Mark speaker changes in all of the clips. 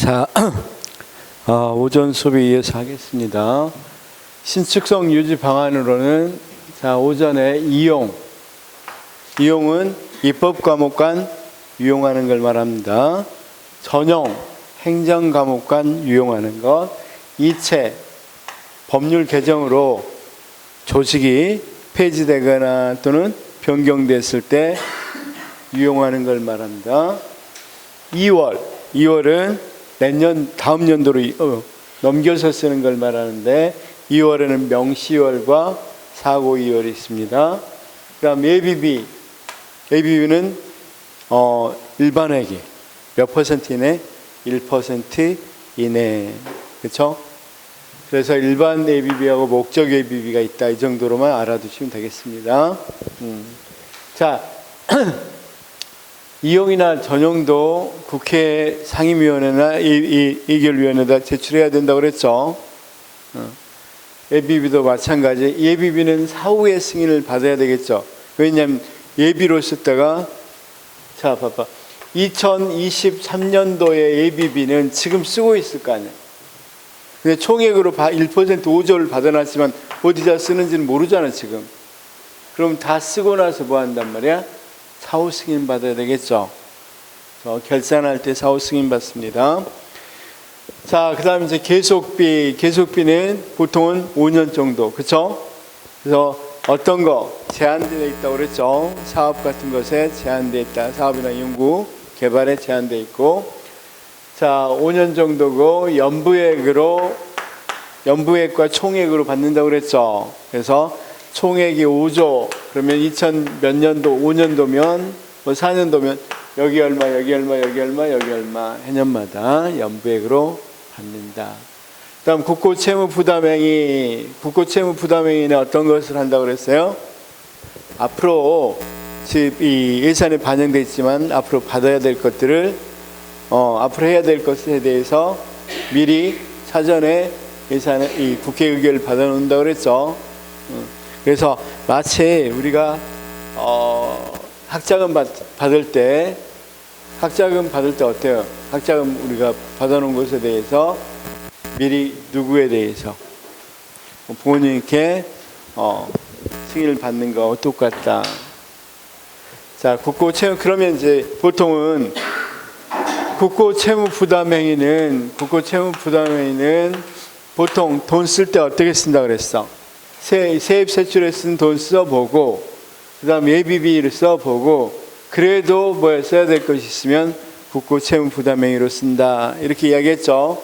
Speaker 1: 자, 오전 수업에 이어서 하겠습니다. 신축성 유지 방안으로는 자, 오전에 이용은 입법 과목 간 유용하는 걸 말합니다. 전용 행정 과목 간 유용하는 것, 이체 법률 개정으로 조직이 폐지되거나 또는 변경됐을 때 유용하는 걸 말합니다. 2월은 내년 다음 연도로 넘겨서 쓰는 걸 말하는데 2월에는 명시월과 사고이월이 있습니다. 그다음 ABB는 일반회계 몇 퍼센트 이내? 1% 이내. 그렇죠? 그래서 일반 ABB하고 목적 ABB가 있다. 이 정도로만 알아두시면 되겠습니다. 자, 이용이나 전용도 국회 상임위원회나 의결위원회에다 제출해야 된다고 그랬죠. 예비비도 마찬가지. 예비비는 사후에 승인을 받아야 되겠죠. 왜냐하면 예비로 썼다가 자 봐봐. 2023년도에 예비비는 지금 쓰고 있을 거 아니에요. 근데 총액으로 1% 5조를 받아놨지만 어디다 쓰는지는 모르잖아 지금. 그럼 다 쓰고 나서 뭐 한단 말이야? 사후 승인 받아야 되겠죠. 결산할 때 사후 승인 받습니다. 자, 그 다음에 이제 계속비는 보통은 5년 정도, 그렇죠? 그래서 어떤 거 제한되어 있다고 그랬죠. 사업 같은 것에 제한되어 있다. 사업이나 연구, 개발에 제한되어 있고, 자, 5년 정도고 연부액과 총액으로 받는다고 그랬죠. 그래서 총액이 5조, 그러면 2000 몇 년도, 5년도면, 뭐 4년도면, 여기 얼마, 해년마다 연부액으로 받는다. 그 다음, 국고채무부담행위는 어떤 것을 한다고 그랬어요? 앞으로, 이 예산에 반영되어 있지만, 앞으로 받아야 될 것들을, 앞으로 해야 될 것에 대해서 미리 사전에 예산에, 이 국회 의결을 받아 놓는다고 그랬죠. 그래서 마치 우리가 학자금 받을 때 어때요? 학자금 우리가 받아놓은 것에 대해서 미리 누구에 대해서 부모님께 승인을 받는 거와 똑같다. 자, 국고채무 그러면 이제 보통은 국고채무 부담행위는 보통 돈 쓸 때 어떻게 쓴다 그랬어? 세입 세출에 쓴 돈 써보고, 그 다음 예비비를 써보고, 그래도 뭐 써야 될 것이 있으면 국고채무 부담행위로 쓴다. 이렇게 이야기했죠.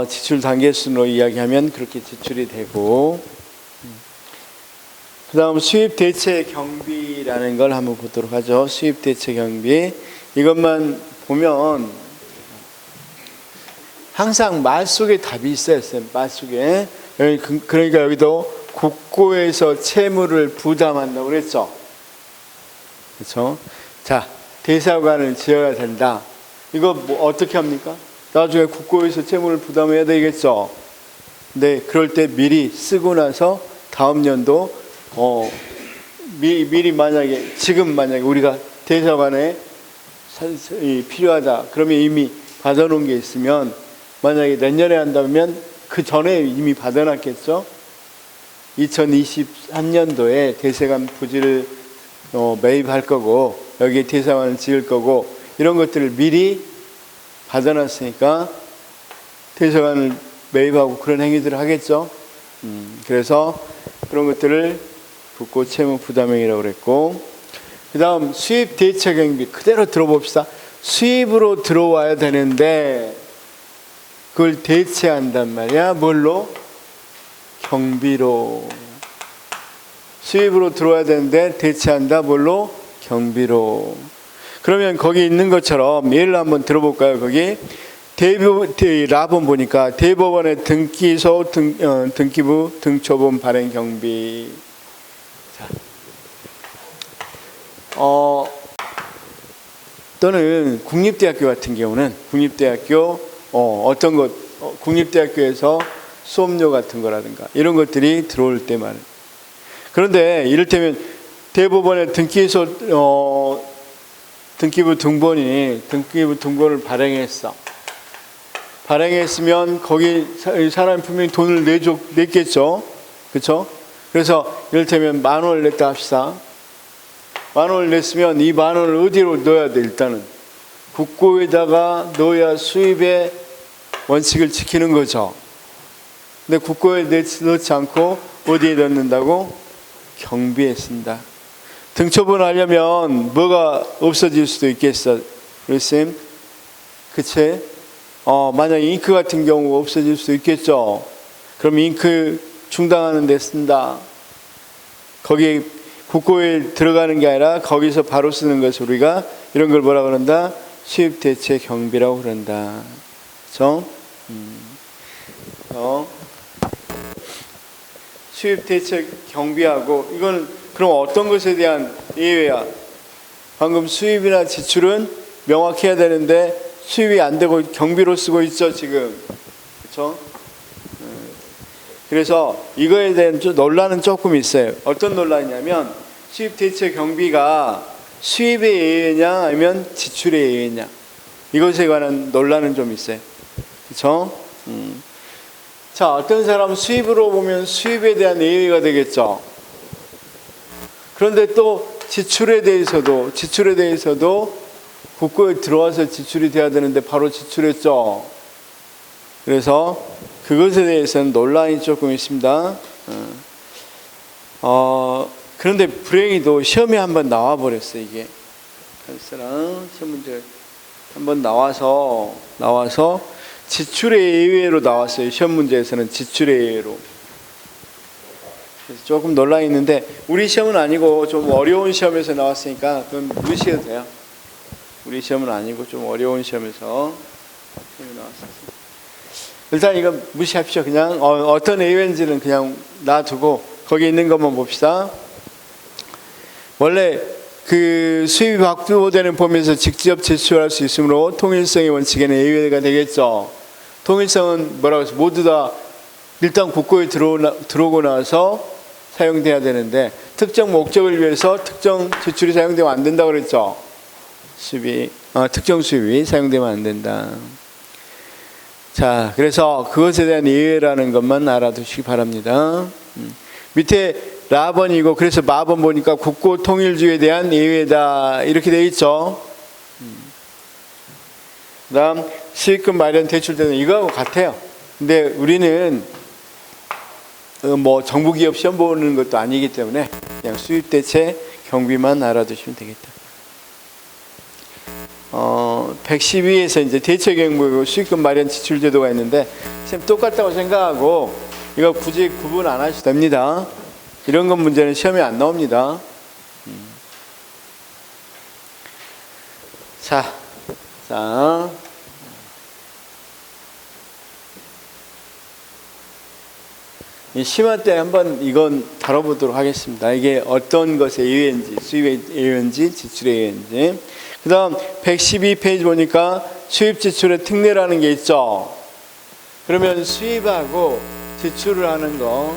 Speaker 1: 지출 단계순으로 이야기하면 그렇게 지출이 되고, 그 다음 수입대체 경비라는 걸 한번 보도록 하죠. 수입대체 경비. 이것만 보면 항상 말 속에 답이 있어요. 말 속에. 그러니까 여기도 국고에서 채무를 부담한다고 그랬죠. 그렇죠? 자, 대사관을 지어야 된다. 이거 뭐 어떻게 합니까? 나중에 국고에서 채무를 부담해야 되겠죠. 근데 그럴 때 미리 쓰고 나서 다음 연도 미리 지금 만약에 우리가 대사관에 필요하다. 그러면 이미 받아놓은 게 있으면 만약에 내년에 한다면 그 전에 이미 받아놨겠죠. 2023년도에 대사관 부지를 매입할 거고 여기에 대사관을 지을 거고 이런 것들을 미리 받아놨으니까 대사관을 매입하고 그런 행위들을 하겠죠. 그래서 그런 것들을 국고채무 부담행위라고 그랬고, 그 다음 수입 대체 경비 그대로 들어봅시다. 수입으로 들어와야 되는데 그걸 대체한단 말이야. 뭘로? 경비로. 수입으로 들어와야 되는데 대체한다. 뭘로? 경비로. 그러면 거기 있는 것처럼 예를 한번 들어볼까요? 거기 라본 보니까 대법원의 등기소 등기부 등초본 발행 경비. 자, 또는 국립대학교 같은 경우는 국립대학교에서 수업료 같은 거라든가 이런 것들이 들어올 때 말이에요. 그런데 이를테면 대법원의 등기소 등기부 등본을 발행했어. 발행했으면 거기 사람이 분명히 돈을 냈겠죠. 그렇죠? 그래서 이를테면 10,000원을 냈다 합시다. 10,000원을 냈으면 이 10,000원을 어디로 넣어야 돼? 일단은 국고에다가 넣어야 수입의 원칙을 지키는 거죠. 근데 국고에 넣지 않고 어디에 넣는다고? 경비에 쓴다. 등초분 하려면 뭐가 없어질 수도 있겠어? 쌤, 그치? 만약 잉크 같은 경우 없어질 수도 있겠죠. 그럼 잉크 충당하는 데 쓴다. 거기 국고에 들어가는 게 아니라 거기서 바로 쓰는 것을 우리가 이런 걸 뭐라 그런다? 수입대체 경비라고 그런다. 그렇죠? 수입대체 경비하고 이건 그럼 어떤 것에 대한 예외야? 방금 수입이나 지출은 명확해야 되는데 수입이 안 되고 경비로 쓰고 있죠 지금. 그렇죠? 그래서 이거에 대한 논란은 조금 있어요. 어떤 논란이냐면 수입대체 경비가 수입의 예외냐 아니면 지출의 예외냐 이것에 관한 논란은 좀 있어요. 그렇죠? 자, 어떤 사람은 수입으로 보면 수입에 대한 예외가 되겠죠. 그런데 또 지출에 대해서도 국고에 들어와서 지출이 돼야 되는데 바로 지출했죠. 그래서 그것에 대해서는 논란이 조금 있습니다. 그런데 불행히도 시험에 한번 나와 버렸어요. 이게 시험 문제 한번 나와서 지출의 예외로 나왔어요. 시험 문제에서는 지출의 예외로. 그래서 조금 논란이 있는데 우리 시험은 아니고 좀 어려운 시험에서 나왔으니까 그건 무시해도 돼요. 우리 시험은 아니고 좀 어려운 시험에서 나왔어요. 일단 이거 무시합시오. 그냥 어떤 예외인지는 그냥 놔두고 거기 있는 것만 봅시다. 원래 그 수입이 확보되는 범위에서 직접 제출할 수 있으므로 통일성의 원칙에는 예외가 되겠죠. 통일성은 뭐라고 해서 모두 다 일단 국고에 들어오고 나서 사용돼야 되는데 특정 목적을 위해서 특정 지출이 사용되면 안 된다고 그랬죠. 특정 수입이 사용되면 안 된다. 자, 그래서 그것에 대한 예외라는 것만 알아두시기 바랍니다. 밑에 라번이고 그래서 마번 보니까 국고 통일주에 대한 예외다 이렇게 돼 있죠. 그다음 수익금 마련 대출 되는 이거하고 같아요. 근데 우리는 뭐 정부기업 시험 보는 것도 아니기 때문에 그냥 수입대체 경비만 알아두시면 되겠다. 112에서 이제 대체 경비고 수익금 마련 지출 제도가 있는데 쌤 똑같다고 생각하고 이거 굳이 구분 안 하셔도 됩니다. 이런 건 문제는 시험에 안 나옵니다. 자. 이 심화 때 한번 이건 다뤄보도록 하겠습니다. 이게 어떤 것의 예외인지, 수입의 예외인지, 지출의 예외인지. 그 다음 112페이지 보니까 수입 지출의 특례라는 게 있죠. 그러면 수입하고 지출을 하는 거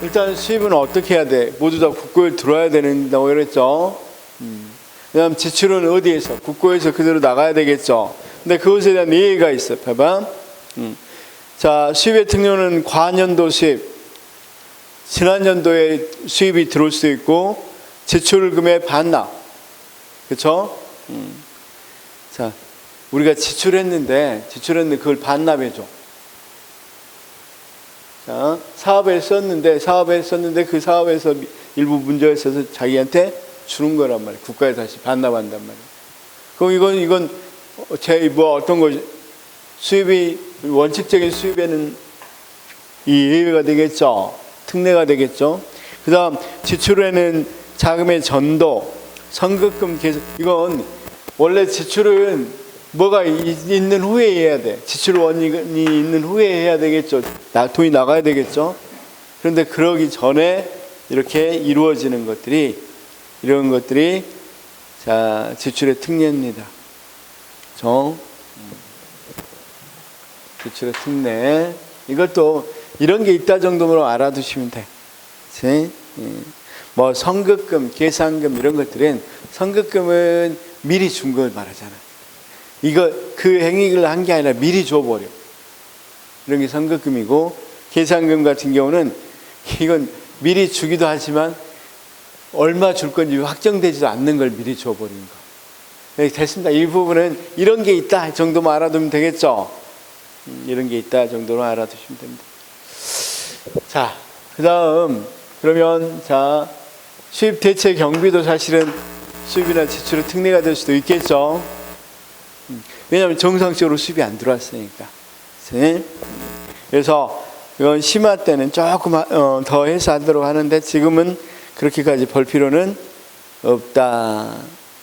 Speaker 1: 일단 수입은 어떻게 해야 돼? 모두 다 국고에 들어와야 된다고 그랬죠. 그 다음 지출은 어디에서? 국고에서 그대로 나가야 되겠죠. 근데 그것에 대한 예외가 있어. 봐봐. 자, 수입의 특례는 과년도 수입, 지난 연도에 수입이 들어올 수도 있고 지출금의 반납, 그렇죠? 자, 우리가 지출했는데 그걸 반납해줘. 자, 사업에 썼는데 그 사업에서 일부 문제가 있어서 자기한테 주는 거란 말이야. 국가에 다시 반납한단 말이야. 그럼 이건 어떤 거 수입이 원칙적인 수입에는 이 예외가 되겠죠. 특례가 되겠죠. 그 다음 지출에는 자금의 전도, 선급금 계속 이건 원래 지출은 뭐가 있는 후에 해야 돼. 지출 원인이 있는 후에 해야 되겠죠. 돈이 나가야 되겠죠. 그런데 그러기 전에 이렇게 이루어지는 것들이 이런 것들이 자 지출의 특례입니다. 지출의 특례 이것도 이런 게 있다 정도로 알아두시면 돼. 뭐 선급금, 계산금 이런 것들은 선급금은 미리 준 걸 말하잖아. 이거 그 행위를 한 게 아니라 미리 줘버려. 이런 게 선급금이고, 계산금 같은 경우는 이건 미리 주기도 하지만 얼마 줄 건지 확정되지도 않는 걸 미리 줘버리는 거. 네, 됐습니다. 이 부분은 이런 게 있다 정도만 알아두면 되겠죠. 이런 게 있다 정도로 알아두시면 됩니다. 자, 그 다음 그러면 자, 수입 대체 경비도 사실은 수입이나 지출의 특례가 될 수도 있겠죠. 왜냐하면 정상적으로 수입이 안 들어왔으니까. 그래서 이건 심화 때는 조금 더 해서 하도록 하는데 지금은 그렇게까지 벌 필요는 없다.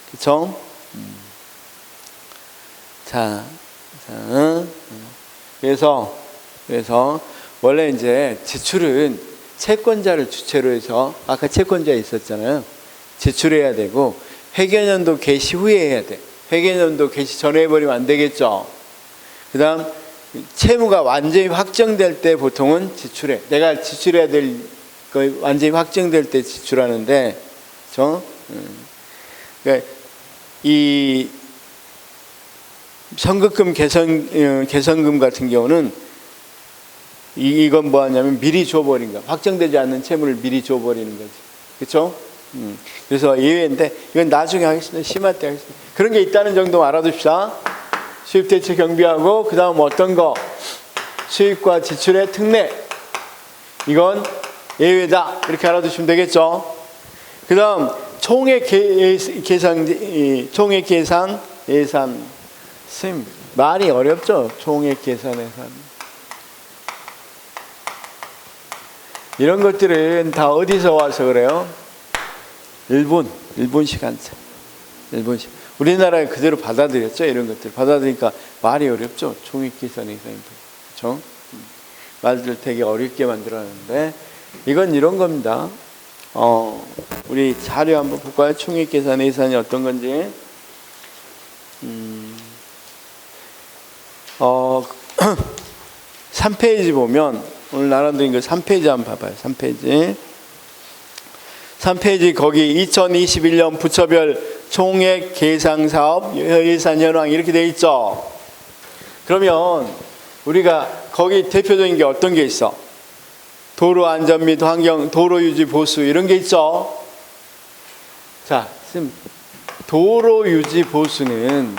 Speaker 1: 그렇죠? 자, 그래서 원래 이제 지출은 채권자를 주체로 해서 아까 채권자 있었잖아요. 지출해야 되고 회계연도 개시 후에 해야 돼. 회계연도 개시 전에 해버리면 안 되겠죠. 그다음 채무가 완전히 확정될 때 보통은 지출해. 내가 지출해야 될 거 완전히 확정될 때 지출하는데, 그렇죠? 그러니까 이 선급금 개선금 같은 경우는 이건 뭐 하냐면 미리 줘버린 거. 확정되지 않는 채무를 미리 줘버리는 거지. 그렇죠? 그래서 예외인데 이건 나중에 하겠습니다. 심화 때 하겠습니다. 그런 게 있다는 정도 알아둡시다. 수입 대체 경비하고 그 다음 어떤 거 수입과 지출의 특례 이건 예외다 이렇게 알아두시면 되겠죠. 그 다음 총액 계산 예산 쌤 말이 어렵죠. 총액 계산 예산 이런 것들은 다 어디서 와서 그래요? 일본 시간제 일본식 우리나라에 그대로 받아들였죠. 이런 것들 받아들이니까 말이 어렵죠. 총액 계산 예산이 그렇죠? 말들 되게 어렵게 만들었는데 이건 이런 겁니다. 우리 자료 한번 볼까요? 총액 계산 예산이 어떤 건지. 3페이지 보면 오늘 나눠드린 거 3페이지 한번 봐봐요. 3페이지 거기 2021년 부처별 총액 계상 사업 예산 현황 이렇게 돼 있죠. 그러면 우리가 거기 대표적인 게 어떤 게 있어? 도로 안전 및 환경, 도로 유지 보수 이런 게 있죠. 자, 지금 도로 유지 보수는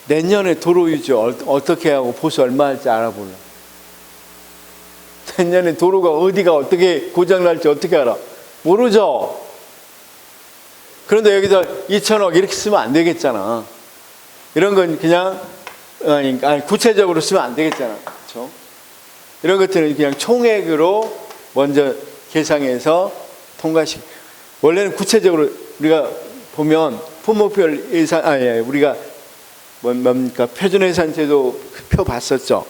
Speaker 1: 내년에 도로 유지 어떻게 하고 보수 얼마 할지 알아볼라. 내년에 도로가 어디가 어떻게 고장날지 어떻게 알아? 모르죠. 그런데 여기서 2천억 이렇게 쓰면 안 되겠잖아. 이런 건 그냥 구체적으로 쓰면 안 되겠잖아. 그렇죠? 이런 것들은 그냥 총액으로 먼저 계상해서 통과시켜. 원래는 구체적으로 우리가 보면 품목별 예산 우리가 뭡니까 표준예산 제도 표 봤었죠.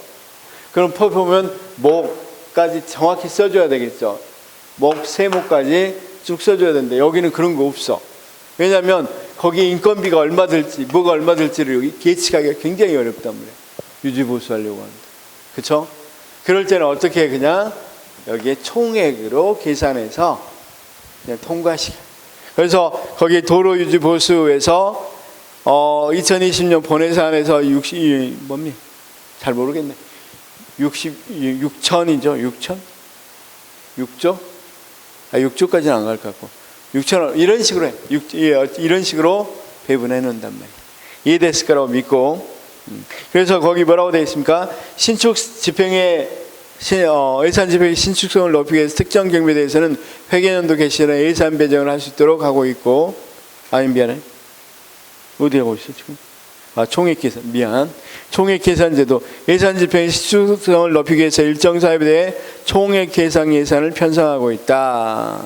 Speaker 1: 그럼 표 보면 목까지 정확히 써줘야 되겠죠. 목 세목까지 쭉 써줘야 되는데 여기는 그런 거 없어. 왜냐하면 거기 인건비가 얼마 들지 뭐가 얼마 들지를 예측하기가 굉장히 어렵단 말이에요. 유지보수하려고 하는데. 그렇죠? 그럴 때는 어떻게 그냥 여기에 총액으로 계산해서 그냥 통과시켜. 그래서 거기 도로 유지 보수에서 2020년 본예산에서 6잘 모르겠네. 6천이죠. 6조? 6조까지는 안 갈 것 같고 6천원 이런 식으로 해. 이런 식으로 배분해 놓는단 말이에요. 이해됐을 거라고 믿고. 그래서 거기 뭐라고 되어 있습니까? 신축 집행의 예산 집행의 신축성을 높이기 위해서 특정 경비에 대해서는 회계연도 개시나 예산 배정을 할 수 있도록 하고 있고. 미안해. 어디 하고 있어 지금? 총액 계산 총액 계산제도 예산 집행의 신축성을 높이기 위해서 일정 사업에 대해 총액 계상 예산을 편성하고 있다.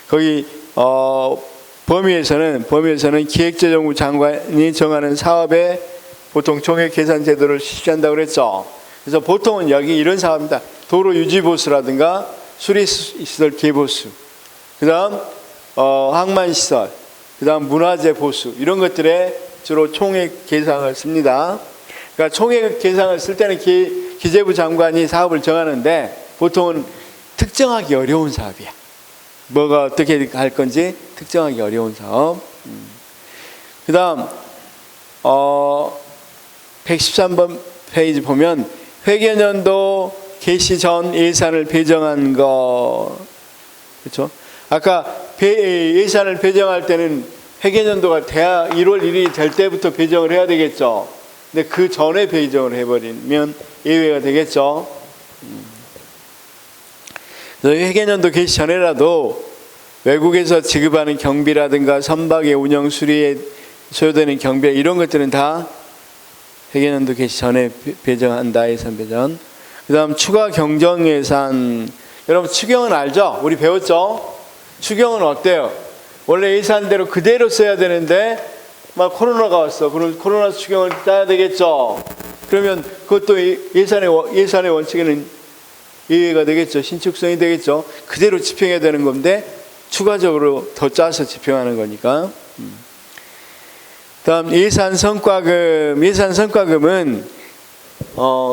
Speaker 1: 거기 범위에서는 기획재정부 장관이 정하는 사업에 보통 총액 계산 제도를 실시한다고 그랬죠. 그래서 보통은 여기 이런 사업입니다. 도로 유지 보수라든가 수리시설 개보수, 그다음 항만시설, 그다음 문화재 보수 이런 것들에 주로 총액 계상을 씁니다. 그러니까 총액 계상을 쓸 때는 기재부 장관이 사업을 정하는데 보통은 특정하기 어려운 사업이야. 뭐가 어떻게 할 건지 특정하기 어려운 사업. 그 다음 113번 페이지 보면 회계연도 개시 전 예산을 배정한 거, 그렇죠? 아까 예산을 배정할 때는 회계연도가 1월 1일이 될 때부터 배정을 해야 되겠죠. 근데 그 전에 배정을 해버리면 예외가 되겠죠. 회계연도 개시 전에라도 외국에서 지급하는 경비라든가 선박의 운영 수리에 소요되는 경비 이런 것들은 다 회계연도 개시 전에 배정한다. 예산 배정. 그 다음 추가 경정 예산. 여러분 추경은 알죠? 우리 배웠죠? 추경은 어때요? 원래 예산대로 그대로 써야 되는데 막 코로나가 왔어. 그럼 코로나 추경을 짜야 되겠죠? 그러면 그것도 예산의 원칙에는 예외가 되겠죠. 신축성이 되겠죠. 그대로 집행해야 되는 건데 추가적으로 더 짜서 집행하는 거니까. 다음 예산 성과금. 예산 성과금은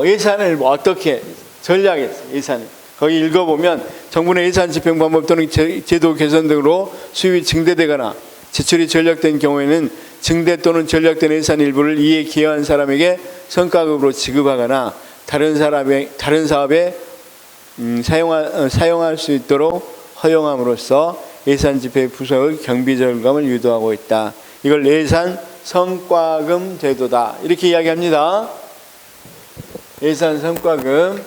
Speaker 1: 예산을 어떻게 전략에서 예산을 거기 읽어보면 정부의 예산 집행 방법 또는 제도 개선 등으로 수입이 증대되거나 지출이 전략된 경우에는 증대 또는 전략된 예산 일부를 이에 기여한 사람에게 성과급으로 지급하거나 다른 사업에 사용할 수 있도록 허용함으로써 예산 집행 부서의 경비 절감을 유도하고 있다. 이걸 예산 성과금 제도다. 이렇게 이야기합니다. 예산 성과금.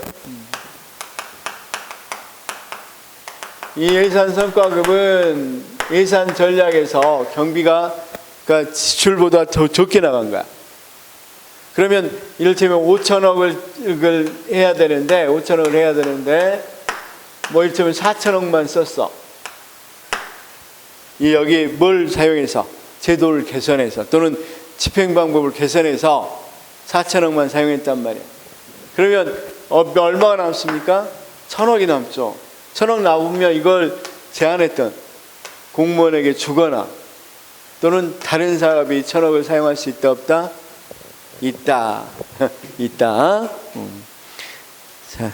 Speaker 1: 이 예산 성과금은 예산 전략에서 경비가 그러니까 지출보다 더 적게 나간 거야. 그러면 이를테면 5천억을 해야 되는데 뭐 이를테면 4천억만 썼어. 여기 뭘 사용해서 제도를 개선해서 또는 집행 방법을 개선해서 4천억만 사용했단 말이야. 그러면 얼마가 남습니까? 1,000억이 남죠. 1,000억 남으면 이걸 제안했던 공무원에게 주거나 또는 다른 사업이 1,000억을 사용할 수 있다 없다? 있다. 있다. 자,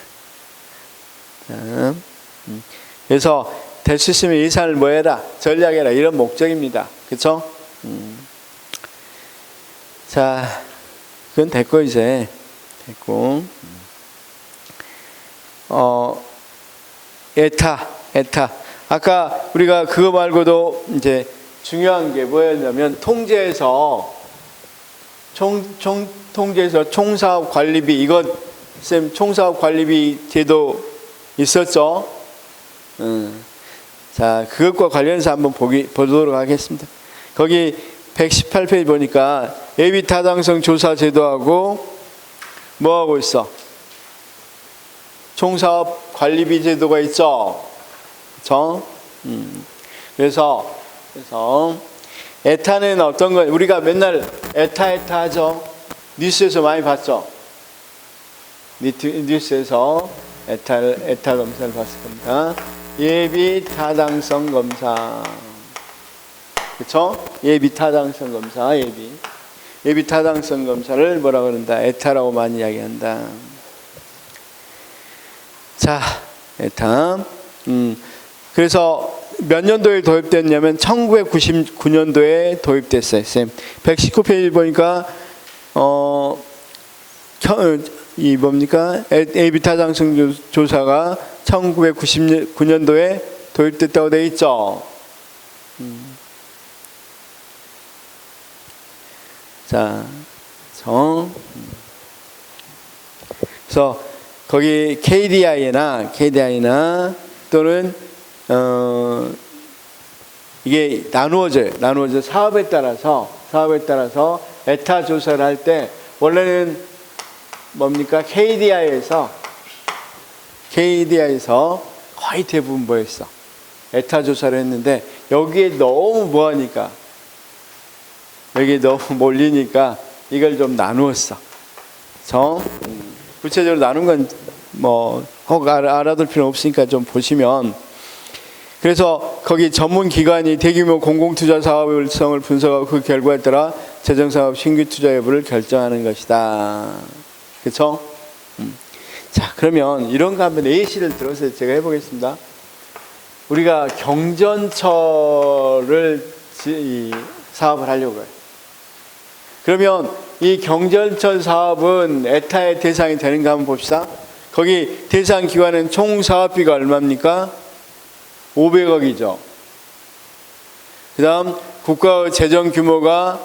Speaker 1: 그래서 될 수 있으면 예산을 뭐 해라? 전략해라. 이런 목적입니다. 그렇죠? 자, 그건 됐고 이제 됐고. 에타. 아까 우리가 그거 말고도 이제 중요한 게 뭐였냐면 통제에서 통제에서 총사업 관리비 이것 쌤 총사업 관리비 제도 있었죠. 자, 그것과 관련해서 한번 보도록 하겠습니다. 거기 118페이지 보니까 예비 타당성 조사 제도하고 뭐 하고 있어? 총사업 관리비 제도가 있죠. 그렇죠? 그래서 에타는 어떤 거? 우리가 맨날 에타 하죠. 뉴스에서 많이 봤죠. 뉴스에서 에타 검사를 봤을 겁니다. 예비 타당성 검사. 그렇죠? 예비 타당성 검사. 예비 타당성 검사를 뭐라 그런다? 에타라고 많이 이야기한다. 자, 에타. 그래서 몇 년도에 도입됐냐면 1999년도에 도입됐어요. 쌤. 119페이지 보니까 이 뭡니까? 예비 타당성 조사가 1999년도에 도입됐다고 돼 있죠. 자, 그래서 거기 KDI나 또는 이게 나누어져 사업에 따라서 에타 조사를 할 때 원래는 뭡니까? KDI에서 거의 대부분 뭐였어? 에타 조사를 했는데 여기에 너무 뭐하니까 여기에 너무 몰리니까 이걸 좀 나누었어. 구체적으로 나눈 건 뭐 꼭 알아둘 필요 없으니까 좀 보시면. 그래서 거기 전문 기관이 대규모 공공투자 사업성을 분석하고 그 결과에 따라 재정사업 신규 투자 여부를 결정하는 것이다. 그렇죠? 자, 그러면 이런 거 한번 예시를 들어서 제가 해보겠습니다. 우리가 경전철을 사업을 하려고 해요. 그러면 이 경전철 사업은 에타의 대상이 되는가 한번 봅시다. 거기 대상 기관은 총 사업비가 얼마입니까? 500억이죠. 그 다음 국가 재정 규모가,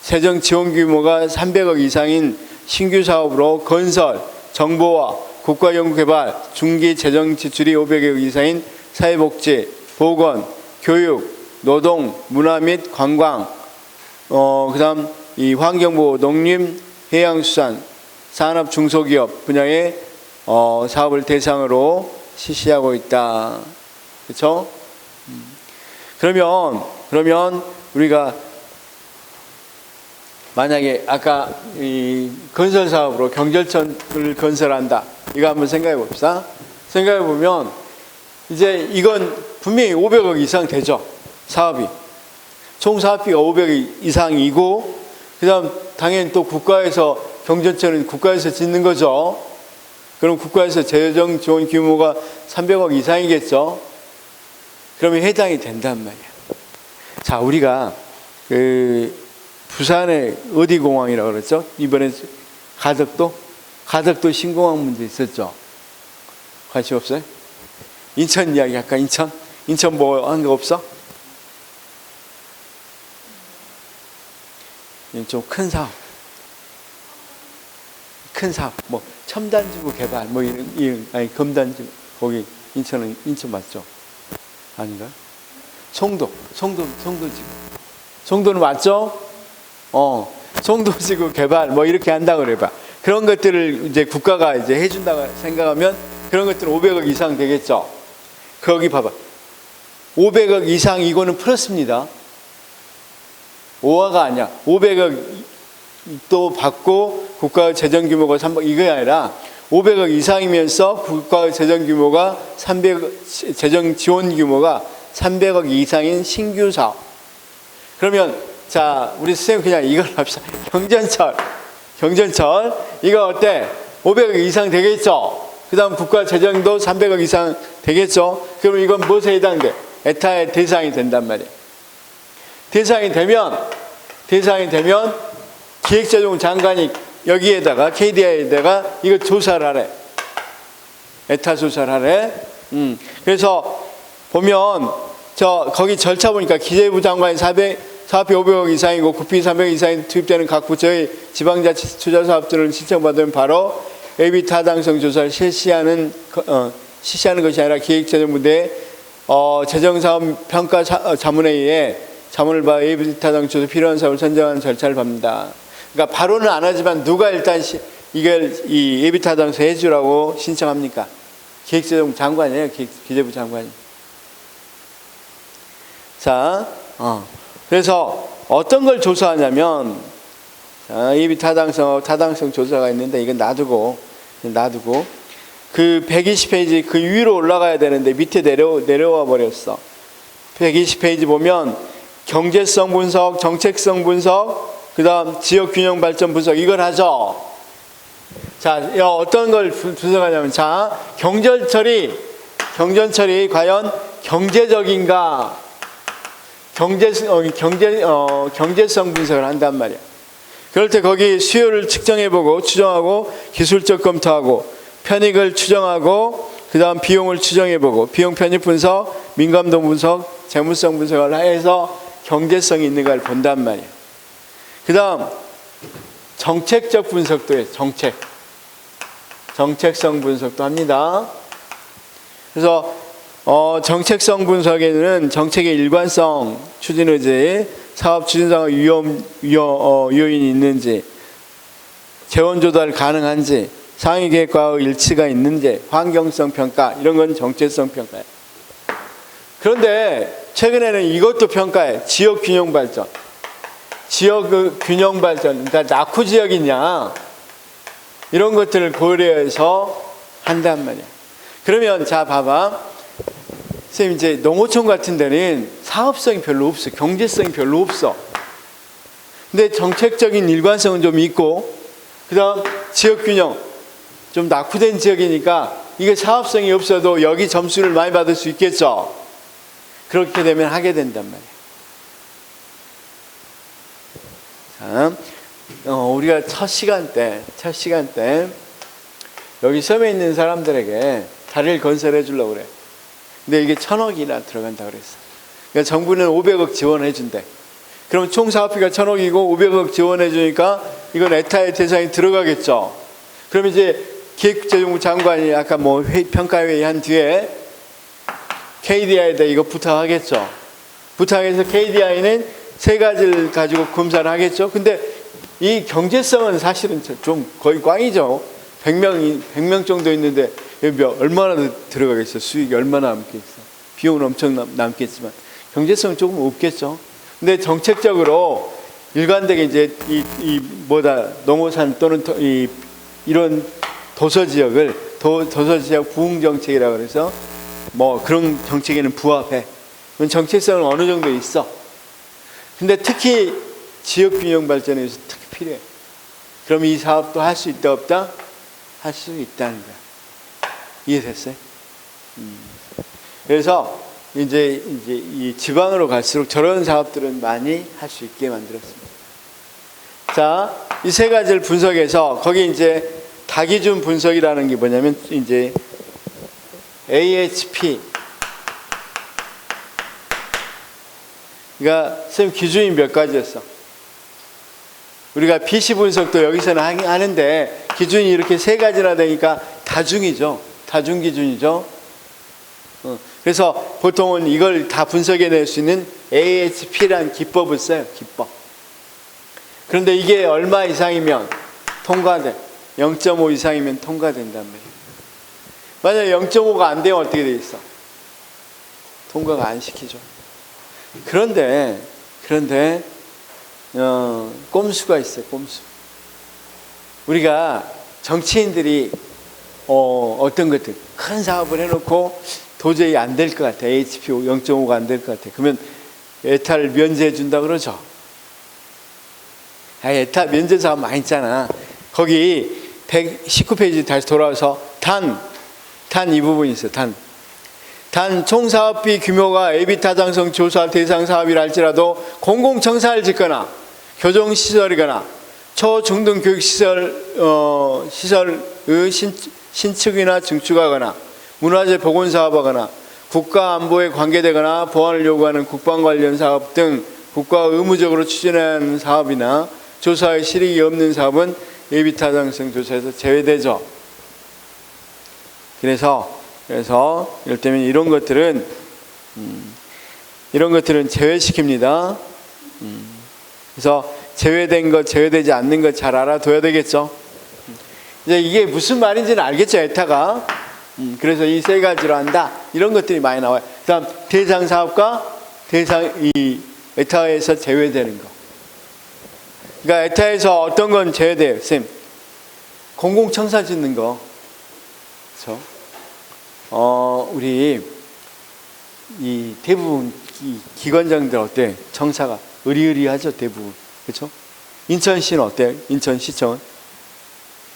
Speaker 1: 재정 지원 규모가 300억 이상인 신규 사업으로 건설, 정보화, 국가연구개발, 중기 재정 지출이 500억 이상인 사회복지, 보건, 교육, 노동, 문화 및 관광, 그 다음 이 환경보호, 농림, 해양수산, 산업 중소기업 분야의 사업을 대상으로 실시하고 있다. 그렇죠? 그러면 우리가 만약에 아까 이 건설 사업으로 경전철을 건설한다. 이거 한번 생각해 봅시다. 생각해 보면 이제 이건 분명히 500억 이상 되죠. 사업이. 총 사업비가 500억 이상이고, 그 다음 당연히 또 국가에서, 경전철은 국가에서 짓는 거죠. 그럼 국가에서 재정 지원 규모가 300억 이상이겠죠. 그러면 해당이 된단 말이야. 자, 우리가 부산의 어디 공항이라고 그랬죠? 이번에 가덕도 신공항 문제 있었죠. 관심 없어요? 인천 이야기 할까? 인천 뭐 한 거 없어? 좀 큰 사업, 뭐 첨단지구 개발, 뭐 아니 검단지구, 거기 인천 맞죠? 아닌가? 송도는 맞죠? 송도지구 개발 뭐 이렇게 한다고 그래봐. 그런 것들을 이제 국가가 이제 해준다고 생각하면 그런 것들은 500억 이상 되겠죠. 거기 봐봐. 500억 이상 이거는 플러스입니다. 5화가 아니야. 500억 또 받고 국가 재정 규모가 300억 이게 아니라 500억 이상이면서 국가 재정 규모가 300억, 재정 지원 규모가 300억 이상인 신규 사업. 그러면 자, 우리 선생님 그냥 이걸 합시다. 경전철 이거 어때? 500억 이상 되겠죠? 그 다음 국가 재정도 300억 이상 되겠죠? 그럼 이건 무엇에 해당돼? 에타의 대상이 된단 말이에요. 대상이 되면 기획재정 장관이 여기에다가 KDI에다가 이거 조사를 하래. 에타 조사를 하래. 그래서 보면 거기 절차 보니까 기재부 장관이 사업비 500억 이상이고 국비 300억 이상이 투입되는 각 부처의 지방자치 투자 사업들을 신청받으면 바로 예비 타당성 조사를 실시하는 것이 아니라 기획재정부대 재정사업 평가 자문회의에 자문을 봐 예비 타당성 조사 필요한 사업을 선정하는 절차를 밟는다. 그러니까 바로는 안 하지만 누가 일단 이걸 이 예비 타당성 해주라고 신청합니까? 기획재정부 장관이에요. 기재부 장관이. 자, 그래서 어떤 걸 조사하냐면 예비 타당성 조사가 있는데 이건 놔두고 그 120페이지 그 위로 올라가야 되는데 밑에 내려와 버렸어. 120페이지 보면 경제성 분석, 정책성 분석, 그 다음 지역균형 발전 분석 이걸 하죠. 자, 어떤 걸 분석하냐면 자, 경전철이 과연 경제적인가? 경제성 분석을 한단 말이야. 그럴 때 거기 수요를 측정해보고 추정하고 기술적 검토하고 편익을 추정하고 그 다음 비용을 추정해보고 비용 편익 분석, 민감도 분석, 재무성 분석을 해서 경제성이 있는가를 본단 말이야. 그 다음 정책적 분석도 해요. 정책성 분석도 합니다. 그래서 정책성 분석에는 정책의 일관성, 추진 의지, 사업 추진상의 요인이 있는지, 재원 조달 가능한지, 상위 계획과의 일치가 있는지, 환경성 평가 이런 건 정책성 평가예요. 그런데 최근에는 이것도 평가해. 지역 균형 발전. 그러니까 낙후 지역이냐 이런 것들을 고려해서 한단 말이야. 그러면 자 봐봐. 선생님 이제 농어촌 같은 데는 사업성이 별로 없어. 경제성이 별로 없어. 근데 정책적인 일관성은 좀 있고 그 다음 지역균형 좀 낙후된 지역이니까 이게 사업성이 없어도 여기 점수를 많이 받을 수 있겠죠. 그렇게 되면 하게 된단 말이에요. 자, 우리가 첫 시간 때 여기 섬에 있는 사람들에게 다리를 건설해 주려고 그래. 근데 이게 1,000억이나 들어간다 그랬어. 그러니까 정부는 500억 지원해 준대. 그럼 총 사업비가 1,000억이고 500억 지원해 주니까 이건 에타의 대상이 들어가겠죠. 그럼 이제 기획재정부 장관이 아까 뭐 평가회의 한 뒤에 KDI에다 이거 부탁하겠죠. 부탁해서 KDI는 세 가지를 가지고 검사를 하겠죠. 근데 이 경제성은 사실은 좀 거의 꽝이죠. 100명 정도 있는데 얼마나 들어가겠어. 수익이 얼마나 남겠어. 비용은 엄청 남겠지만 경제성은 조금 없겠죠. 근데 정책적으로 일관되게 이제 농어산 또는 이런 도서지역을 도서지역 부흥 정책이라고 그래서 뭐 그런 정책에는 부합해. 그건 정책성은 어느 정도 있어. 근데 특히 지역 균형 발전에 위해서 특히 필요해. 그럼 이 사업도 할 수 있다 없다? 할 수 있다는 거야. 이해됐어요? 그래서 이제 이 지방으로 갈수록 저런 사업들은 많이 할 수 있게 만들었습니다. 자, 이 세 가지를 분석해서 거기 이제 다기준 분석이라는 게 뭐냐면 이제 AHP. 그러니까 선생님 기준이 몇 가지였어? 우리가 BC 분석도 여기서는 하는데 기준이 이렇게 세 가지나 되니까 다중이죠. 다중 기준이죠. 그래서 보통은 이걸 다 분석해낼 수 있는 AHP라는 기법을 써요. 기법. 그런데 이게 얼마 이상이면 통과돼. 0.5 이상이면 통과된단 말이에요. 만약에 0.5가 안 되면 어떻게 돼 있어? 통과가 안 시키죠. 그런데 꼼수가 있어요. 꼼수. 우리가 정치인들이 어떤 것들 큰 사업을 해놓고 도저히 안 될 것 같아. HP 0.5가 안 될 것 같아. 그러면 에타를 면제해 준다 그러죠. 에타 면제 사업 많이 있잖아. 거기 119페이지 다시 돌아와서 단 이 부분이 있어. 단 총사업비 규모가 에비타당성 조사 대상 사업이라 할지라도 공공청사를 짓거나 교정시설이거나 초중등 교육시설의 신축이나 증축하거나 문화재 복원사업하거나 국가안보에 관계되거나 보안을 요구하는 국방 관련 사업 등 국가가 의무적으로 추진하는 사업이나 조사에 실익이 없는 사업은 예비타당성 조사에서 제외되죠. 그래서 이럴 때면 이런 것들은 제외시킵니다. 그래서 제외된 것, 제외되지 않는 것 잘 알아둬야 되겠죠. 이제 이게 무슨 말인지는 알겠죠, 에타가. 그래서 이 세 가지로 한다. 이런 것들이 많이 나와요. 그다음 대상 사업과 이 에타에서 제외되는 거. 그러니까 에타에서 어떤 건 제외돼요, 쌤? 공공청사 짓는 거. 그렇죠? 우리 이 대부분 이 기관장들 어때? 청사가 의리의리하죠, 대부분. 그렇죠? 인천시는 어때요? 인천시청은?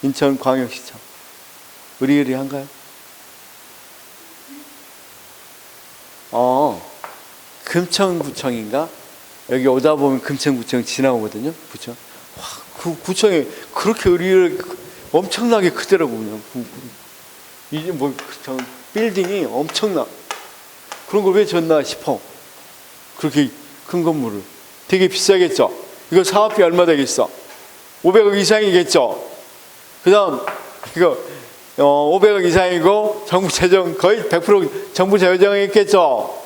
Speaker 1: 인천광역시청. 의리의리한가요? 금천구청인가? 여기 오다 보면 금천구청 지나오거든요. 구청. 와, 그 구청이 그렇게 의리를 엄청나게 크더라고 그냥. 이제 뭐 빌딩이 엄청나. 그런 걸 왜 졌나 싶어. 그렇게 큰 건물을. 되게 비싸겠죠. 이거 사업비 얼마 되겠어? 500억 이상이겠죠. 그다음 이거 500억 이상이고 정부 재정 거의 100% 정부 재정했겠죠.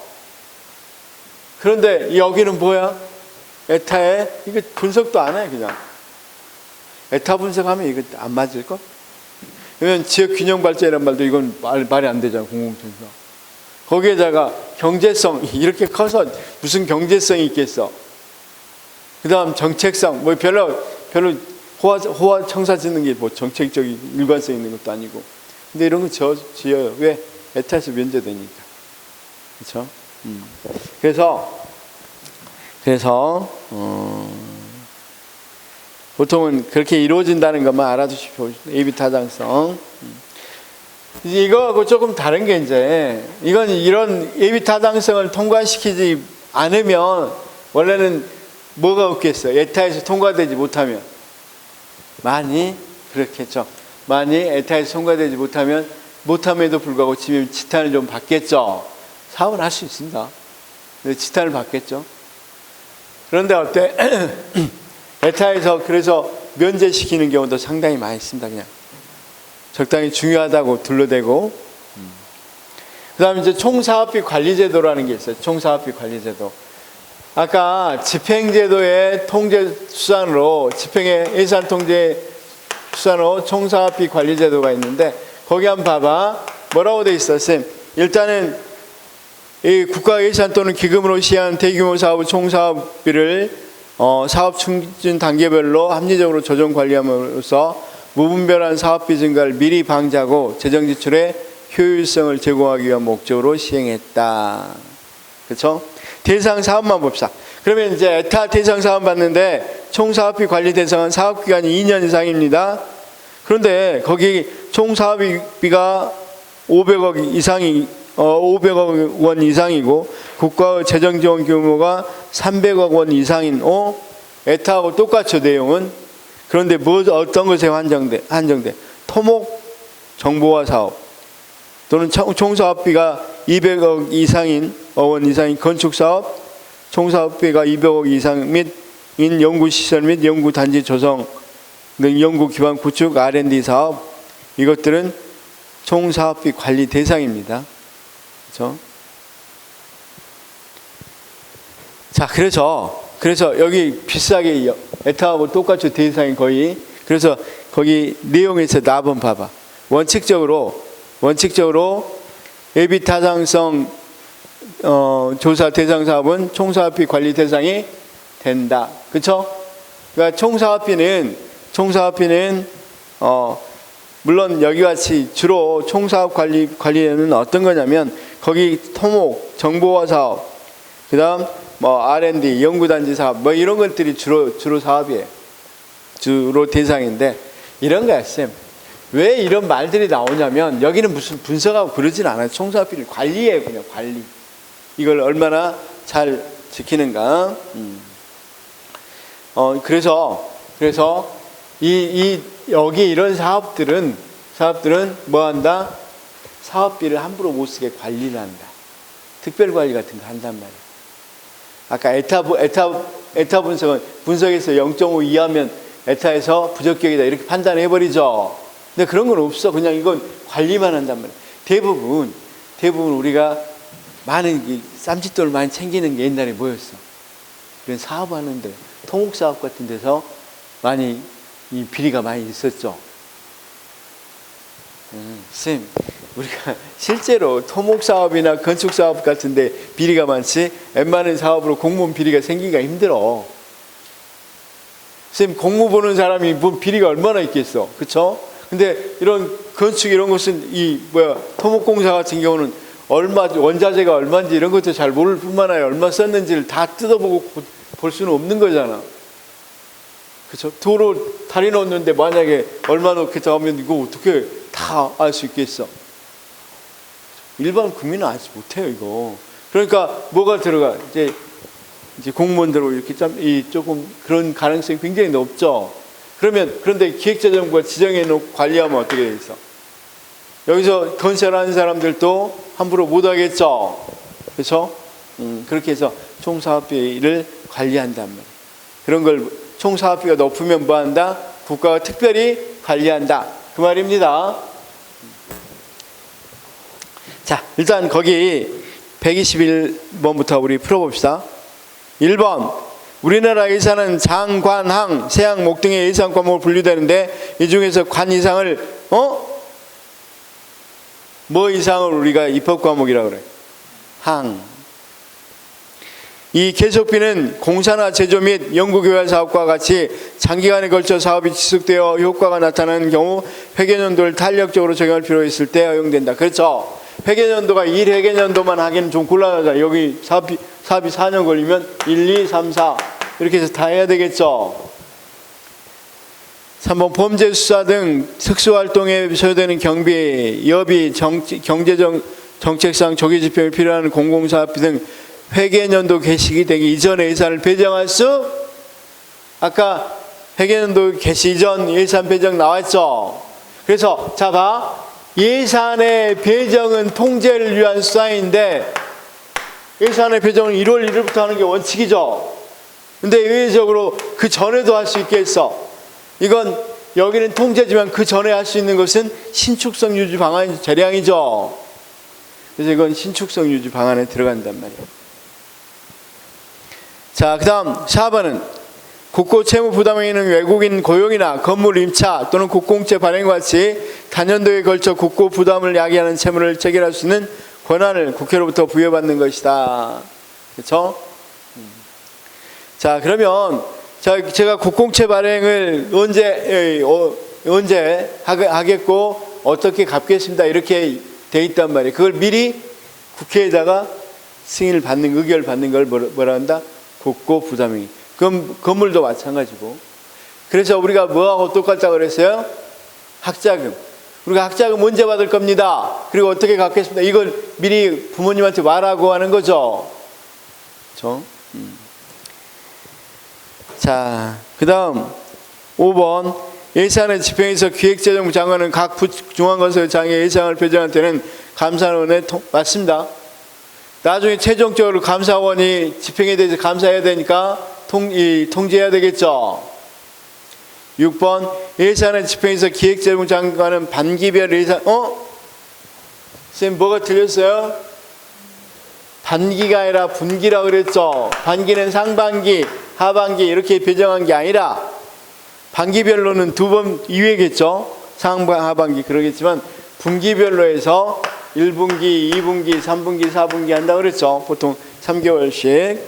Speaker 1: 그런데 여기는 뭐야? 에타에 이거 분석도 안 해. 그냥 에타 분석하면 이거 안 맞을 걸? 왜냐면 지역 균형 발전이란 말도 이건 말이 안 되잖아. 공공청사. 거기에다가 경제성 이렇게 커서 무슨 경제성이 있겠어? 그다음 정책성 뭐 별로 호화 청사 짓는 게 뭐 정책적인 일관성 있는 것도 아니고. 근데 이런 거 지어요. 왜? 에타에서 면제되니까. 그렇죠? 그래서 보통은 그렇게 이루어진다는 것만 알아두십시오. 예비 타당성. 이제 이거하고 조금 다른 게 이제 이건 이런 예비 타당성을 통과시키지 않으면 원래는 뭐가 없겠어요? 에타에서 통과되지 못하면 많이 그렇겠죠. 많이 에타에서 통과되지 못함에도 불구하고 지탄을 좀 받겠죠. 사업을 할 수 있습니다. 지탄을 받겠죠. 그런데 어때? 에타에서 그래서 면제시키는 경우도 상당히 많이 있습니다. 그냥 적당히 중요하다고 둘러대고. 그 다음에 이제 총사업비 관리제도라는 게 있어요. 총사업비 관리제도. 아까 집행제도의 통제 수단으로, 집행의 예산 통제 수단으로 총사업비 관리제도가 있는데, 거기 한번 봐봐. 뭐라고 돼 있어, 쌤? 일단은 이 국가 예산 또는 기금으로 시행한 대규모 사업의 총사업비를 사업 추진 단계별로 합리적으로 조정 관리함으로써 무분별한 사업비 증가를 미리 방지하고 재정 지출의 효율성을 제고하기 위한 목적으로 시행했다. 그렇죠? 대상 사업만 봅시다. 그러면 이제 에타 대상 사업 봤는데 총 사업비 관리 대상은 사업 기간이 2년 이상입니다. 그런데 거기 총 사업비가 500억 원 이상이고 국가의 재정 지원 규모가 300억 원 이상인 에타하고 똑같죠, 내용은. 그런데 어떤 것에 한정돼? 토목 정보화 사업 또는 총 사업비가 200억 원 이상인 건축 사업, 총 사업비가 200억 이상 및인 연구 시설 및 연구 단지 조성 등 연구 기반 구축 R&D 사업, 이것들은 총 사업비 관리 대상입니다. 그렇죠? 자, 그래서 여기 비싸게 에타하고 똑같이 대상이 거의. 그래서 거기 내용에서 한번 봐봐. 원칙적으로 예비 타당성 조사 대상 사업은 총사업비 관리 대상이 된다. 그렇죠? 그러니까 총사업비는 물론 여기 같이 주로 총사업 관리에는 어떤 거냐면 거기 토목 정보화 사업, 그다음 R&D 연구단지 사업 이런 것들이 주로 사업이에요. 주로 대상인데 이런 거야, 쌤. 왜 이런 말들이 나오냐면 여기는 무슨 분석하고 그러진 않아요. 총사업비를 관리해요, 그냥 관리. 이걸 얼마나 잘 지키는가. 그래서 여기 이런 사업들은 뭐 한다? 사업비를 함부로 못 쓰게 관리를 한다. 특별 관리 같은 거 한단 말이야. 아까 에타 분석에서 0.5 이하면 에타에서 부적격이다 이렇게 판단해버리죠. 근데 그런 건 없어. 그냥 이건 관리만 한단 말이야. 대부분 우리가 많은 쌈짓돈을 많이 챙기는 게 옛날에 뭐였어? 이런 사업하는데 토목사업 같은 데서 많이 이 비리가 많이 있었죠. 쌤, 우리가 실제로 토목사업이나 건축사업 같은데 비리가 많지 웬만한 사업으로 공무원 비리가 생기기가 힘들어. 쌤, 공무 보는 사람이 뭐 비리가 얼마나 있겠어. 그쵸? 근데 이런 건축 이런 것은 토목공사 같은 경우는 원자재가 얼마인지 이런 것도 잘 모를 뿐만 아니라 얼마 썼는지를 다 뜯어보고 볼 수는 없는 거잖아. 그렇죠? 도로 다리 넣었는데 만약에 얼마 넣겠다 하면 이거 어떻게 다 알 수 있겠어? 일반 국민은 알지 못해요, 이거. 그러니까 뭐가 들어가? 이제 공무원들로 이렇게 조금 그런 가능성이 굉장히 높죠. 그런데 기획재정부가 지정해 놓고 관리하면 어떻게 돼 있어? 여기서 건설하는 사람들도 함부로 못 하겠죠. 그렇죠? 그렇게 해서 총사업비를 관리한단 말이에요. 그런 걸 총사업비가 높으면 뭐 한다? 국가가 특별히 관리한다. 그 말입니다. 자, 일단 거기 121번부터 우리 풀어봅시다. 1번, 우리나라 예산은 장, 관, 항, 세항, 목 등의 예산 과목으로 분류되는데 이 중에서 관 이상을 뭐 이상을 우리가 입법 과목이라고 그래? 항. 이 계속비는 공사나 제조 및 연구개발 사업과 같이 장기간에 걸쳐 사업이 지속되어 효과가 나타나는 경우 회계연도를 탄력적으로 적용할 필요가 있을 때 허용된다. 그렇죠? 회계연도가 1회계연도만 하기는 좀 곤란하다. 여기 사업이 4년 걸리면 1, 2, 3, 4 이렇게 해서 다 해야 되겠죠. 3번 범죄 수사 등 특수활동에 소요되는 경비, 여비, 정책상 조기 집행에 필요한 공공사업비 등 회계연도 개시기 되기 이전의 예산을 배정할 수, 아까 회계연도 개시 이전 예산 배정 나왔죠. 그래서 자 봐, 예산의 배정은 통제를 위한 수단인데 예산의 배정은 1월 1일부터 하는 게 원칙이죠. 근데 의외적으로 그 전에도 할 수 있겠어. 이건 여기는 통제지만 그 전에 할 수 있는 것은 신축성 유지 방안 재량이죠. 그래서 이건 신축성 유지 방안에 들어간단 말이에요. 자, 그 다음 4번은 국고 채무 부담에 있는 외국인 고용이나 건물 임차 또는 국공채 발행과 같이 단연도에 걸쳐 국고 부담을 야기하는 채무를 체결할 수 있는 권한을 국회로부터 부여받는 것이다. 그렇죠? 자, 그러면 제가 국공채 발행을 언제 하겠고 어떻게 갚겠습니다 이렇게 돼 있단 말이에요. 그걸 미리 국회에다가 승인을 받는, 의결을 받는 걸 뭐라 한다? 국고 부담행위. 그럼 건물도 마찬가지고. 그래서 우리가 뭐하고 똑같다고 그랬어요? 학자금. 우리가 학자금 언제 받을 겁니다. 그리고 어떻게 갚겠습니다. 이걸 미리 부모님한테 말하고 하는 거죠. 그렇죠? 자, 그 다음 5번 예산의 집행에서 기획재정부 장관은 각 중앙건설장의 예산을 배정할 때는 감사원에 맞습니다. 나중에 최종적으로 감사원이 집행에 대해서 감사해야 되니까 통제해야 되겠죠. 6번 예산의 집행에서 기획재정부 장관은 반기별 예산 선생님 뭐가 틀렸어요? 반기가 아니라 분기라고 그랬죠. 반기는 상반기, 하반기 이렇게 배정한 게 아니라 반기별로는 2번 이외겠죠. 상반, 하반기 그러겠지만 분기별로 해서 1분기, 2분기, 3분기, 4분기 한다고 그랬죠. 보통 3개월씩.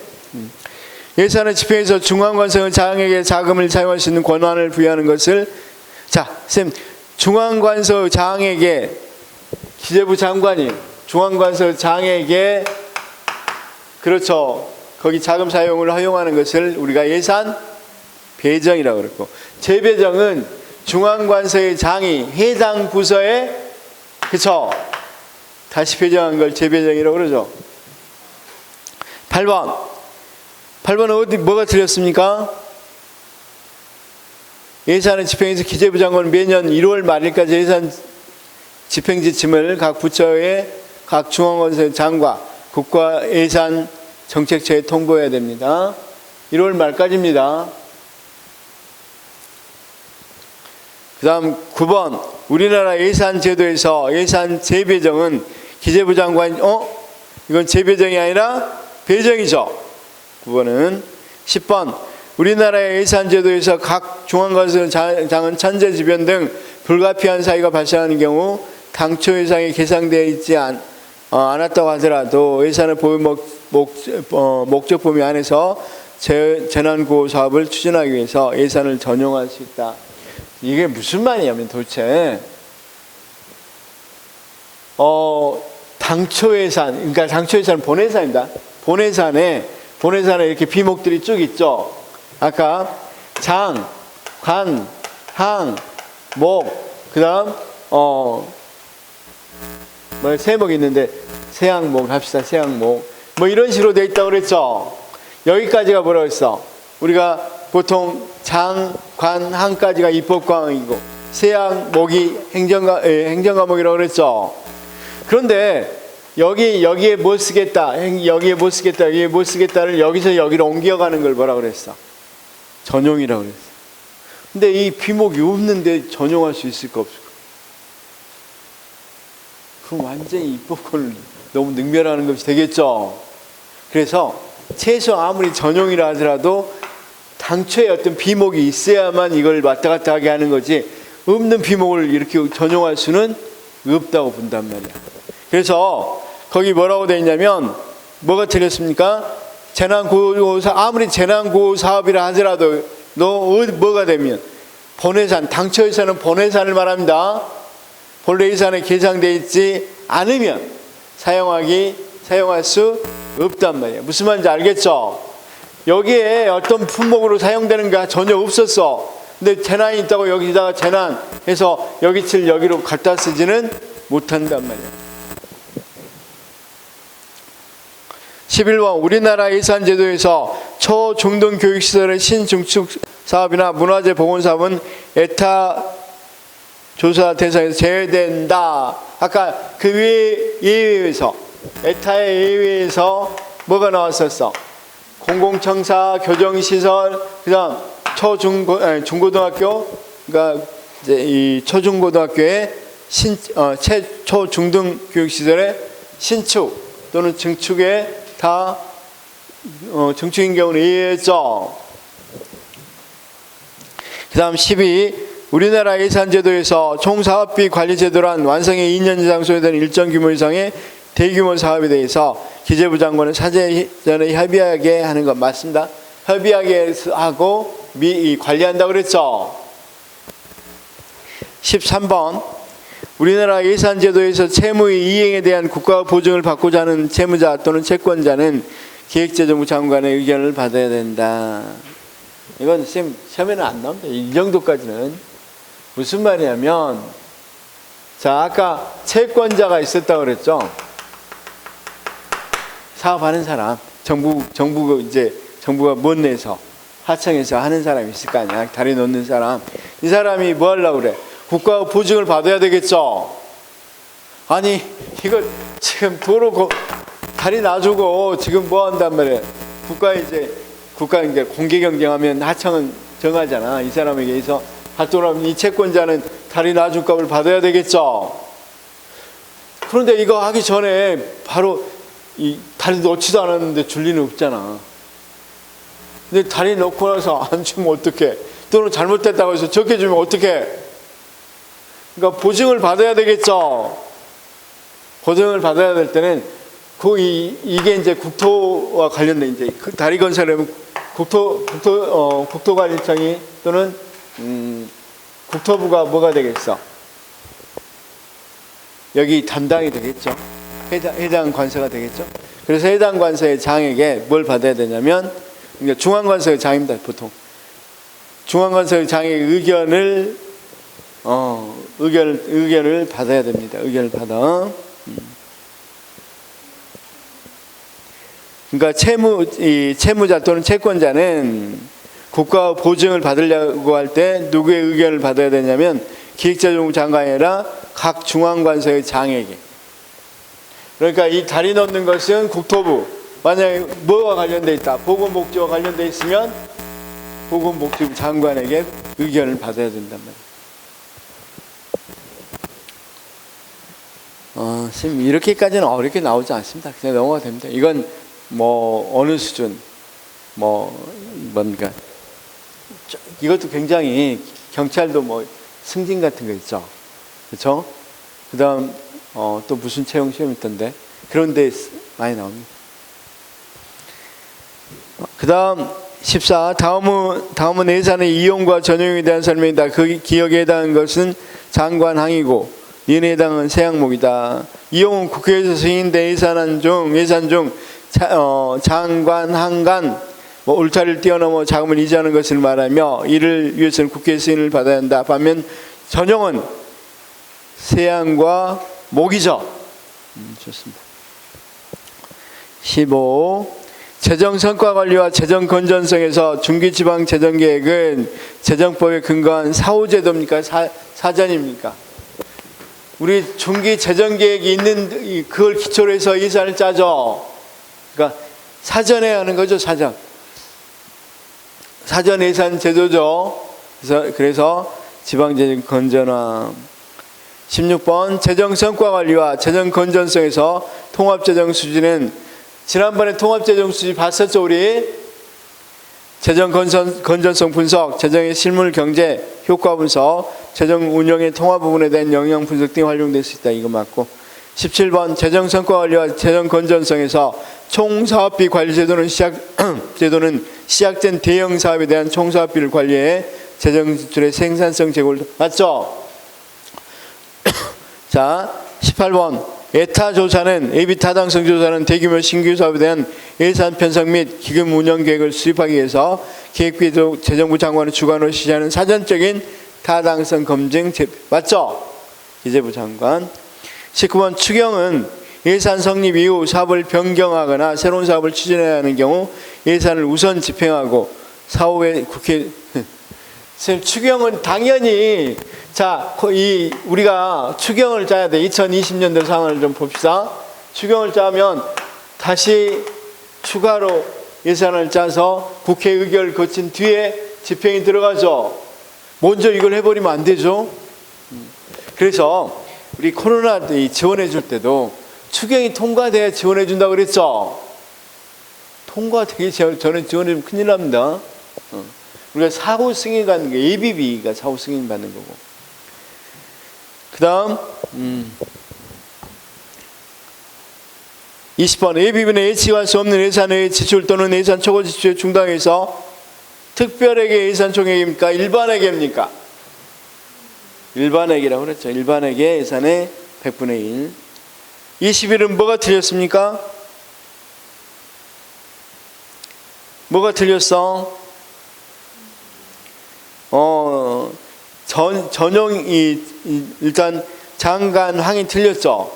Speaker 1: 예산의 집행에서 중앙관성은 장에게 자금을 사용할 수 있는 권한을 부여하는 것을, 자, 쌤, 중앙관서 장에게, 기재부 장관이 중앙관서 장에게, 그렇죠, 거기 자금 사용을 허용하는 것을 우리가 예산 배정이라고 그랬고, 재배정은 중앙관서의 장이 해당 부서에, 그렇죠, 다시 배정한 걸 재배정이라고 그러죠. 8번은 어디 뭐가 틀렸습니까? 예산의 집행에서 기재부 장관은 매년 1월 말일까지 예산 집행 지침을 각 부처의 각 중앙관서 장과 국가 예산 정책처에 통보해야 됩니다. 1월 말까지입니다. 그 다음 9번 우리나라 예산 제도에서 예산 재배정은 기재부 장관 이건 재배정이 아니라 배정이죠. 9번은 10번 우리나라의 예산 제도에서 각 중앙관서 장은 천재지변 등 불가피한 사유가 발생하는 경우 당초 예산이 계상되어 있지 않았다고 하더라도 예산을 보유 목적 범위 안에서 재난구호 사업을 추진하기 위해서 예산을 전용할 수 있다. 이게 무슨 말이냐면 도대체 당초 예산, 그러니까 당초 예산은 본예산입니다. 본예산에 이렇게 비목들이 쭉 있죠. 아까 장, 관, 항, 목, 그다음 세목이 있는데 세항목 합시다. 세항목 뭐 이런 식으로 돼 있다고 그랬죠. 여기까지가 뭐라고 했어? 우리가 보통 장, 관, 항까지가 입법과목이고 세항목이 행정과목이라고 그랬죠. 그런데 여기에 못 쓰겠다, 여기에 못 쓰겠다를 여기서 여기로 옮겨가는 걸 뭐라고 그랬어? 전용이라고 그랬어. 근데 이 비목이 없는데 전용할 수 있을까 없을까? 그럼 완전히 입법권을 너무 능멸하는 것이 되겠죠. 그래서 최소 아무리 전용이라 하더라도 당초에 어떤 비목이 있어야만 이걸 왔다 갔다 하게 하는 거지, 없는 비목을 이렇게 전용할 수는 없다고 본단 말이야. 그래서 거기 뭐라고 되어 있냐면 뭐가 틀렸습니까? 아무리 재난구호 사업이라 하더라도 뭐가 되면 본예산, 당초 예산은 본예산을 말합니다. 본래 예산에 계상되어 있지 않으면 사용할 수 없단 말이에요. 무슨 말인지 알겠죠? 여기에 어떤 품목으로 사용되는 게 전혀 없었어. 근데 재난이 있다고 여기다가 재난해서 여기 칠 여기로 갖다 쓰지는 못한단 말이야. 11번 우리나라 예산제도에서 초중등 교육시설의 신증축 사업이나 문화재 복원 사업은 에타 조사 대상에서 제외된다. 아까 그 예외에서 에타의 예외에서 뭐가 나왔었어? 공공청사, 교정시설, 그다음 중고등학교, 그러니까 이제 이 초중고등학교의 초중등 교육시설의 신축 또는 증축에 다 증축인 경우는 예외죠. 그 다음 12. 우리나라 예산제도에서 총사업비 관리제도란 완성에 2년 이상 소요되는 일정 규모 이상의 대규모 사업에 대해서 기재부 장관은 사전에 협의하게 하는 것 맞습니다. 협의하게 하고 관리한다고 그랬죠. 13번 우리나라 예산제도에서 채무의 이행에 대한 국가 보증을 받고자 하는 채무자 또는 채권자는 기획재정부 장관의 의견을 받아야 된다. 이건 쌤 시험에는 안 나옵니다. 이 정도까지는. 무슨 말이냐면, 자, 아까 채권자가 있었다고 그랬죠. 사업하는 사람, 정부가 못 내서 하청에서 하는 사람이 있을 거 아니야. 다리 놓는 사람. 이 사람이 뭐 하려고 그래? 국가 보증을 받아야 되겠죠. 아니, 이거 지금 도로 다리 놔주고 지금 뭐 한단 말이야. 국가 이제 공개 경쟁하면 하청은 정하잖아. 이 사람에게 의해서 받도록 이 채권자는 다리 놔준 값을 받아야 되겠죠. 그런데 이거 하기 전에 바로 이 다리 놓지도 않았는데 줄 리는 없잖아. 근데 다리 놓고 나서 안 주면 어떡해? 또는 잘못됐다고 해서 적게 주면 어떡해? 그러니까 보증을 받아야 되겠죠. 보증을 받아야 될 때는 이게 이제 국토와 관련된 이제 다리 건설하면 국토관리청이 또는 국토부가 뭐가 되겠어? 여기 담당이 되겠죠. 해당 관서가 되겠죠. 그래서 해당 관서의 장에게 뭘 받아야 되냐면, 그러니까 중앙관서의 장입니다. 보통 중앙관서의 장의 의견을 받아야 됩니다. 의견을 받아. 그러니까 채무자 또는 채권자는 국가 보증을 받으려고 할 때 누구의 의견을 받아야 되냐면 기획재정부 장관이 아니라 각 중앙관서의 장에게. 그러니까 이 다리 놓는 것은 국토부. 만약에 뭐와 관련돼 있다? 보건복지와 관련돼 있으면 보건복지부 장관에게 의견을 받아야 된단 말이에요. 선생님 이렇게까지는 어렵게 나오지 않습니다. 그냥 넘어가 됩니다. 이건 뭐 어느 수준 뭔가 이것도 굉장히 경찰도 뭐 승진 같은 거 있죠. 그렇죠? 그다음 또 무슨 채용 시험 있던데 그런 데 많이 나옵니다. 그다음 14 다음은 예산의 이용과 전용에 대한 설명이다. 그 기억에 해당하는 것은 장관 항이고 이에 해당은 세 항목이다. 이용은 국회에서 승인된 예산 중 장관 항간 울타리를 뛰어넘어 자금을 이전하는 것을 말하며 이를 위해서는 국회 승인을 받아야 한다. 반면 전용은 세안과 모기죠. 좋습니다. 15 재정 성과 관리와 재정 건전성에서 중기지방재정계획은 재정법에 근거한 사후제도입니까? 사전입니까? 우리 중기재정계획이 있는 그걸 기초로 해서 예산을 짜죠. 그러니까 사전에 하는 거죠. 사전 예산 제도죠. 그래서 지방재정 건전화. 16번 재정 성과 관리와 재정 건전성에서 통합재정 수준은 지난번에 통합재정 수준 봤었죠. 우리 재정 건전성 분석, 재정의 실물 경제 효과 분석, 재정 운영의 통합 부분에 대한 영향 분석 등이 활용될 수 있다. 이거 맞고. 17번 재정 성과 관리와 재정 건전성에서 총사업비 관리 제도는 시작된 대형 사업에 대한 총사업비를 관리해 재정 지출의 생산성 제고를 맞죠? 자, 18번 에타 조사는 예비 타당성 조사는 대규모 신규 사업에 대한 예산 편성 및 기금 운영 계획을 수립하기 위해서 기획비 재정부 장관의 주관으로 실시하는 사전적인 타당성 검증 맞죠? 기재부 장관. 19번 추경은 예산 성립 이후 사업을 변경하거나 새로운 사업을 추진해야 하는 경우 예산을 우선 집행하고 사후에 국회 선생님 추경은 당연히 우리가 추경을 짜야 돼. 2020년도 상황을 좀 봅시다. 추경을 짜면 다시 추가로 예산을 짜서 국회 의결을 거친 뒤에 집행이 들어가죠. 먼저 이걸 해버리면 안 되죠. 그래서 우리 코로나 지원해 줄 때도 추경이 통과돼야 지원해 준다고 그랬죠. 통과되기 전에 지원해주면 큰일 납니다. 우리가 사후 승인 받는 게 예비비가 사후 승인 받는 거고. 그 다음 20번 예비비는 예측할 수 없는 예산의 지출 또는 예산 초과 지출의 중단에서 특별회계 예산 총액입니까? 일반회계입니까? 일반회계라고 그랬죠. 일반회계 예산의 100분의 1. 21은 뭐가 틀렸습니까? 뭐가 틀렸어? 전용이 일단 장관항이 틀렸죠.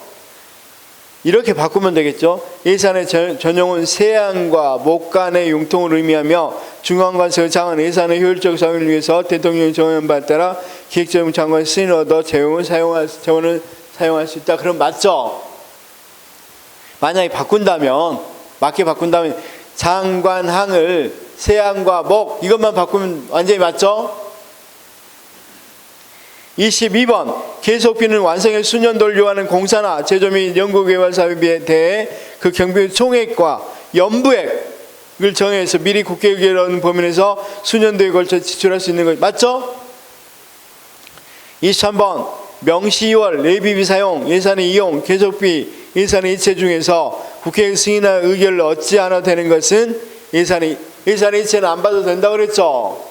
Speaker 1: 이렇게 바꾸면 되겠죠. 예산의 전용은 세안과 목간의 융통을 의미하며 중앙관서 장은 예산의 효율적 사용을 위해서 대통령의 정한 바에 따라 기획재정 장관의 승인을 얻어 재원을 사용할 수 있다. 그럼 맞죠? 만약에 맞게 바꾼다면 장관항을 세안과 목 이것만 바꾸면 완전히 맞죠? 22번 계속비는 완성에 수년도를 요하는 공사나 제조 및 연구개발 사업에 대해 그 경비 총액과 연부액을 정해서 미리 국회 의결을 얻는 범위 내에서 수년도에 걸쳐 지출할 수 있는 것 맞죠? 23번 명시월 예비비 사용, 예산의 이용, 계속비, 예산의 이체 중에서 국회 승인할 의결을 얻지 않아도 되는 것은 예산의 이체는 안 받아도 된다고 그랬죠.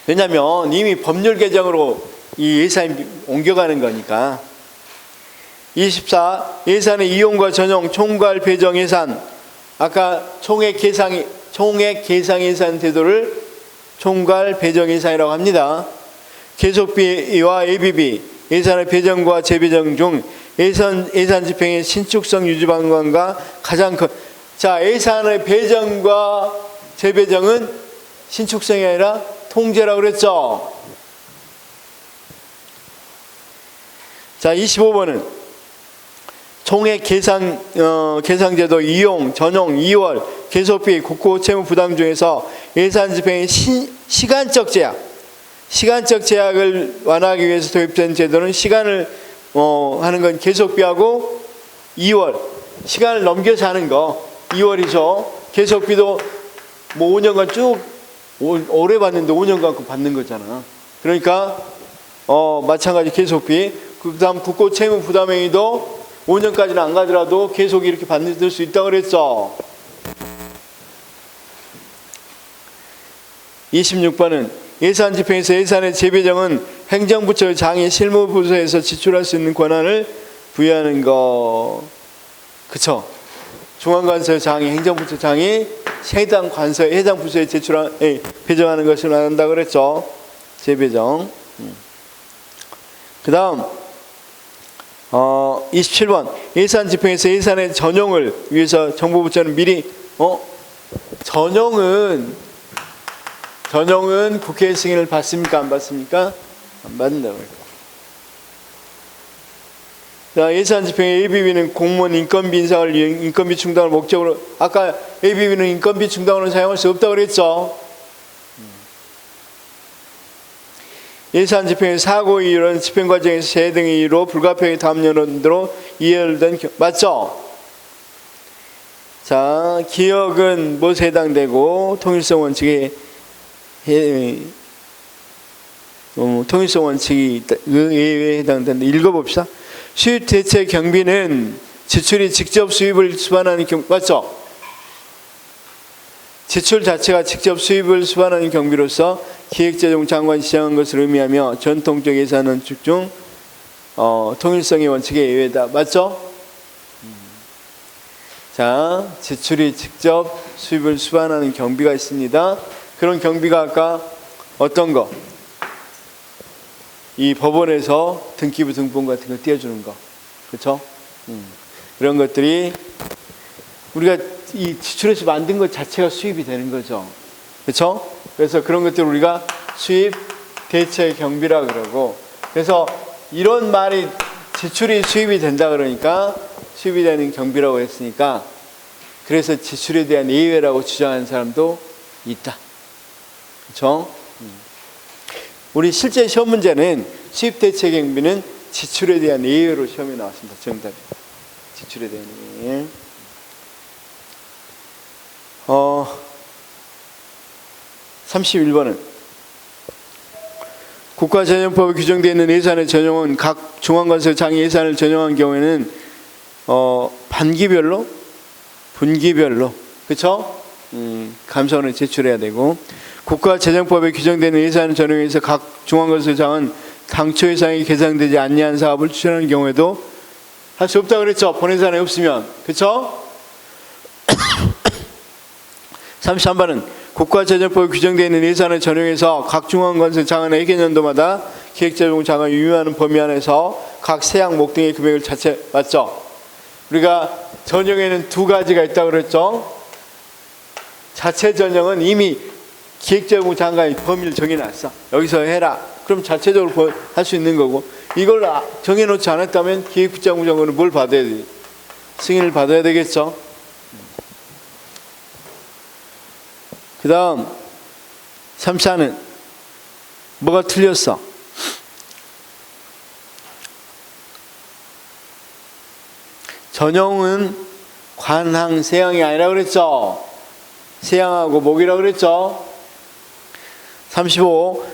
Speaker 1: 왜냐하면 이미 법률 개정으로 이 예산이 옮겨가는 거니까. 24 예산의 이용과 전용 총괄 배정 예산 아까 총액 계상 예산 제도를 총괄 배정 예산이라고 합니다. 계속비와 예비비 예산의 배정과 재배정 중 예산 집행의 신축성 유지 방안과 가장 예산의 배정과 재배정은 신축성이 아니라 통제라고 그랬죠. 25번은 총액 계상제도 이용, 전용, 2월, 계속비, 국고 채무 부담 중에서 예산 집행의 시간적 제약을 완화하기 위해서 도입된 제도는 시간을 하는 건 계속비하고 2월, 시간을 넘겨서 하는 거 2월이죠. 계속비도 5년간 쭉 오래 받는데 5년간 받는 거잖아. 그러니까 마찬가지 계속비. 그 다음 국고 채무 부담행위도 5년까지는 안 가더라도 계속 이렇게 받을 수 있다고 그랬죠. 26번은 예산 집행에서 예산의 재배정은 행정부처의 장이 실무부서에서 지출할 수 있는 권한을 부여하는 거. 그쵸? 중앙관서 장이 행정부처 장이 해당 부서에 배정하는 것을 말한다고 그랬죠. 재배정. 그 다음 27번 예산 집행에서 예산의 전용을 위해서 정부부처는 미리 전용은 국회 승인을 받습니까? 안 받습니까? 안 받는다고 그래요. 자, 예산 집행의 예비비는 공무원 인건비 인상을 인건비 충당을 목적으로 아까 예비비는 인건비 충당으로 사용할 수 없다고 그랬죠. 예산 집행의 사고 이유는 집행 과정에서 재해 등의 이유로 불가피하게 다음 연도로 이해된 맞죠? 자, 기억은 무엇에 해당되고 통일성 원칙에 통일성 원칙이 의회에 해당된다. 읽어봅시다. 수입 대체 경비는 지출이 직접 수입을 수반하는 경비 맞죠? 지출 자체가 직접 수입을 수반하는 경비로서 기획재정 장관이 지정한 것을 의미하며 전통적 예산 원칙 중 통일성의 원칙에 의외다. 맞죠? 자, 지출이 직접 수입을 수반하는 경비가 있습니다. 그런 경비가 아까 어떤 거? 이 법원에서 등기부 등본 같은 거 띄워주는 거. 그렇죠? 그런 것들이 우리가 이 지출해서 만든 것 자체가 수입이 되는 거죠. 그렇죠? 그래서 그런 것들을 우리가 수입 대체 경비라 그러고, 그래서 이런 말이 지출이 수입이 된다 그러니까 수입이 되는 경비라고 했으니까, 그래서 지출에 대한 예외라고 주장하는 사람도 있다. 그렇죠? 우리 실제 시험 문제는 수입 대체 경비는 지출에 대한 예외로 시험에 나왔습니다. 정답이. 지출에 대한 예외. 31번은 국가재정법에 규정되어 있는 예산의 전용은 각 중앙건설장 예산을 전용한 경우에는 반기별로, 분기별로, 그렇죠? 감사원에 제출해야 되고, 국가재정법에 규정되는 예산을 전용해서 각 중앙건설장은 당초 예산이 계산되지 않는 사업을 추진하는 경우에도 할 수 없다고 그랬죠. 본 예산이 없으면. 그렇죠? 33번은 국가재정법에 규정되어 있는 예산을 전용해서 각 중앙건설장은 회계연도마다 기획재정장을 유효하는 범위 안에서 각 세양목 등의 금액을 자체, 맞죠? 우리가 전형에는 두 가지가 있다고 그랬죠. 자체 전형은 이미 기획재정부 장관이 범위를 정해놨어. 여기서 해라. 그럼 자체적으로 할 수 있는 거고, 이걸 정해놓지 않았다면 기획재정부 장관은 뭘 받아야 돼? 승인을 받아야 되겠죠. 그 다음 34는 뭐가 틀렸어? 전형은 관항, 세항이 아니라 그랬죠. 세항하고 목이라 그랬죠. 35.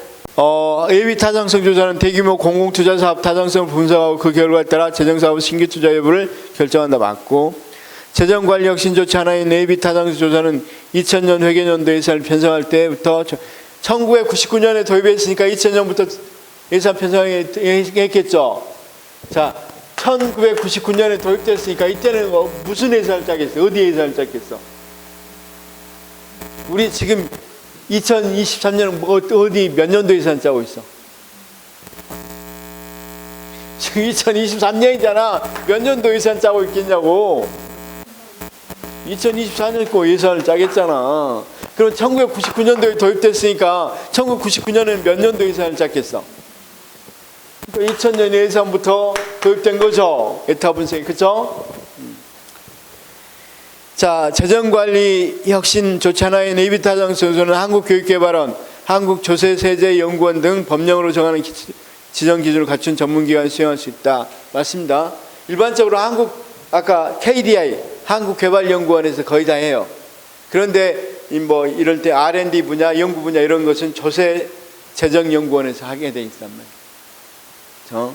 Speaker 1: 예비 타당성 조사는 대규모 공공투자 사업 타당성을 분석하고 그 결과에 따라 재정사업 신규 투자 여부를 결정한다. 맞고. 재정관리 혁신 조치 하나인 예비 타당성 조사는 2000년 회계연도 예산을 편성할 때부터 1999년에 도입했으니까 2000년부터 예산 편성했겠죠. 자, 1999년에 도입됐으니까 이때는 무슨 예산을 짜겠어? 어디 예산을 짰겠어? 우리 지금 2023년은 어디 몇 년도 예산 짜고 있어? 지금 2023년이잖아. 몇 년도 예산 짜고 있겠냐고. 2024년 거 예산을 짜겠잖아. 그럼 1999년도에 도입됐으니까 1999년에는 몇 년도 예산을 짰겠어? 그러니까 2000년 예산부터 도입된 거죠. 에타 분석이. 그렇죠? 자, 재정관리 혁신 조치 하나인 예비 타당성 조사는 한국교육개발원, 한국조세세제연구원 등 법령으로 정하는 지정 기준을 갖춘 전문기관이 수행할 수 있다. 맞습니다. 일반적으로 아까 KDI, 한국개발연구원에서 거의 다 해요. 그런데 이럴 때 R&D 분야, 연구 분야 이런 것은 조세재정연구원에서 하게 돼 있단 말이에요.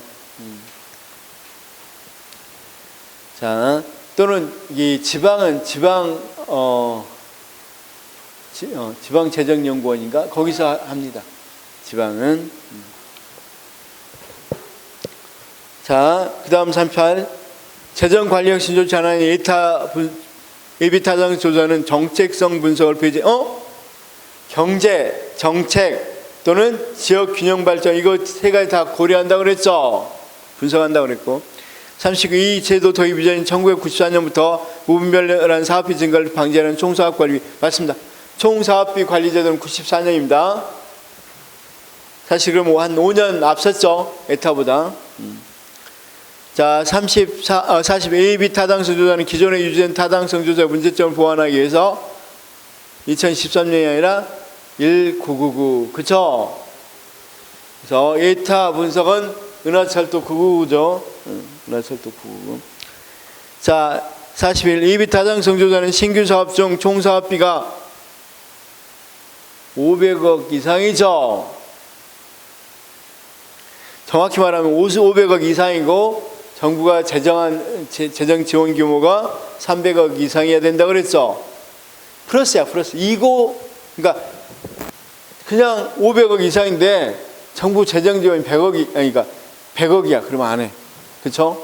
Speaker 1: 자, 또는 이 지방은 지방재정연구원인가? 거기서 합니다. 지방은. 자, 그 다음 38. 재정관리혁신 조치 하나인 예비타당 조사는 정책성 분석을 경제, 정책 또는 지역균형발전, 이거 세 가지 다 고려한다고 그랬죠. 분석한다고 그랬고. 39. 이 제도 도입 이전인 1994년부터 무분별한 사업비 증가를 방지하는 총사업관리. 맞습니다. 총사업비 관리제도는 94년입니다. 사실 그럼 한 5년 앞섰죠. 에타보다. 자, 40. 예비 타당성 조사는 기존에 유지된 타당성 조사 문제점을 보완하기 위해서 2013년이 아니라 1999. 그쵸? 그래서 에타 분석은 은하철도 999죠. 은하철도 999. 자, 41. 예비 타당성 조사는 신규 사업 중 총 사업비가 500억 이상이죠. 정확히 말하면 500억 이상이고 정부가 재정 지원 규모가 300억 이상이어야 된다고 그랬죠. 플러스야, 플러스. 그러니까 그냥 500억 이상인데 정부 재정 지원이 100억이, 그러니까 100억이야. 그러면 안 해. 그쵸?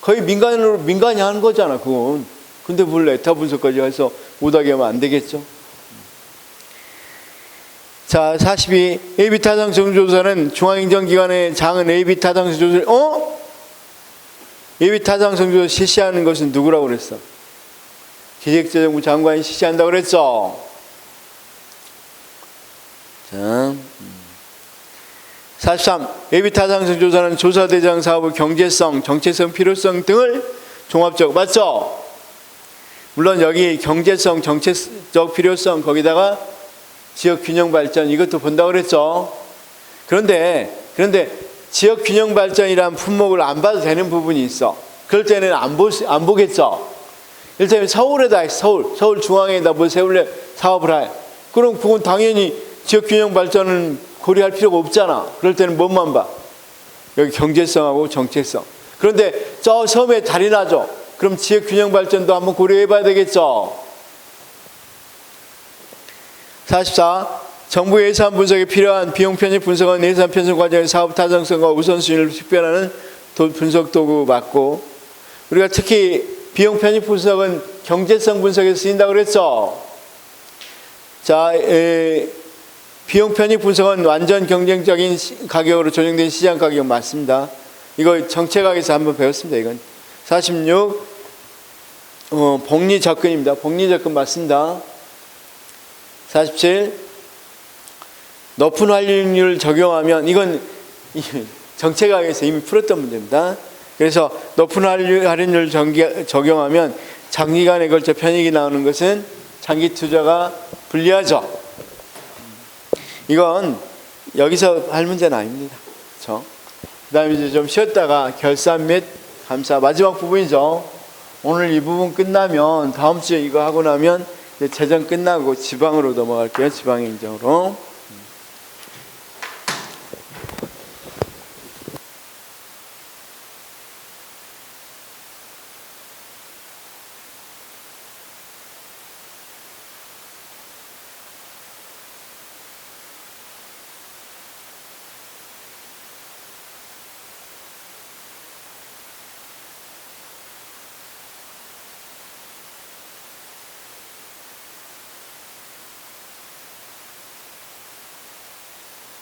Speaker 1: 거의 민간이 하는 거잖아, 그건. 근데 뭘 에타 분석까지 해서 못하게 하면 안 되겠죠? 자, 42. AB 타당성 조사는 중앙행정기관의 장은 AB 타당성 조사를, AB 타당성 조사 실시하는 것은 누구라고 그랬어? 기획재정부 장관이 실시한다고 그랬죠? 자, 43. AB 타당성 조사는 조사 대상 사업의 경제성, 정체성, 필요성 등을 종합적, 맞죠? 물론 여기 경제성, 정체적 필요성 거기다가 지역 균형 발전 이것도 본다고 그랬죠. 그런데 지역 균형 발전이란 품목을 안 봐도 되는 부분이 있어. 그럴 때는 안 보겠죠. 일단 서울에다 해. 서울 중앙에다 뭐 세울래 사업을 해. 그럼 그건 당연히 지역 균형 발전은 고려할 필요가 없잖아. 그럴 때는 뭐만 봐? 여기 경제성하고 정체성. 그런데 저 섬에 달이 나죠. 그럼 지역 균형 발전도 한번 고려해 봐야 되겠죠. 44. 정부 예산 분석에 필요한 비용 편입 분석은 예산 편성 과정의 사업 타당성과 우선순위를 식별하는 분석 도구 맞고, 우리가 특히 비용 편입 분석은 경제성 분석에 쓰인다고 그랬죠. 자, 비용 편입 분석은 완전 경쟁적인 가격으로 조정된 시장 가격 맞습니다. 이거 정책학에서 한번 배웠습니다. 이건 46. 복리 접근입니다. 복리 접근 맞습니다. 47. 높은 활용률 적용하면, 이건 정책학에서 이미 풀었던 문제입니다. 그래서 높은 할인율 적용하면 장기간에 걸쳐 편익이 나오는 것은 장기 투자가 불리하죠. 이건 여기서 할 문제는 아닙니다. 그렇죠? 그 다음에 이제 좀 쉬었다가 결산 및 감사 마지막 부분이죠. 오늘 이 부분 끝나면 다음 주에 이거 하고 나면 이제 재정 끝나고 지방으로 넘어갈게요. 지방행정으로.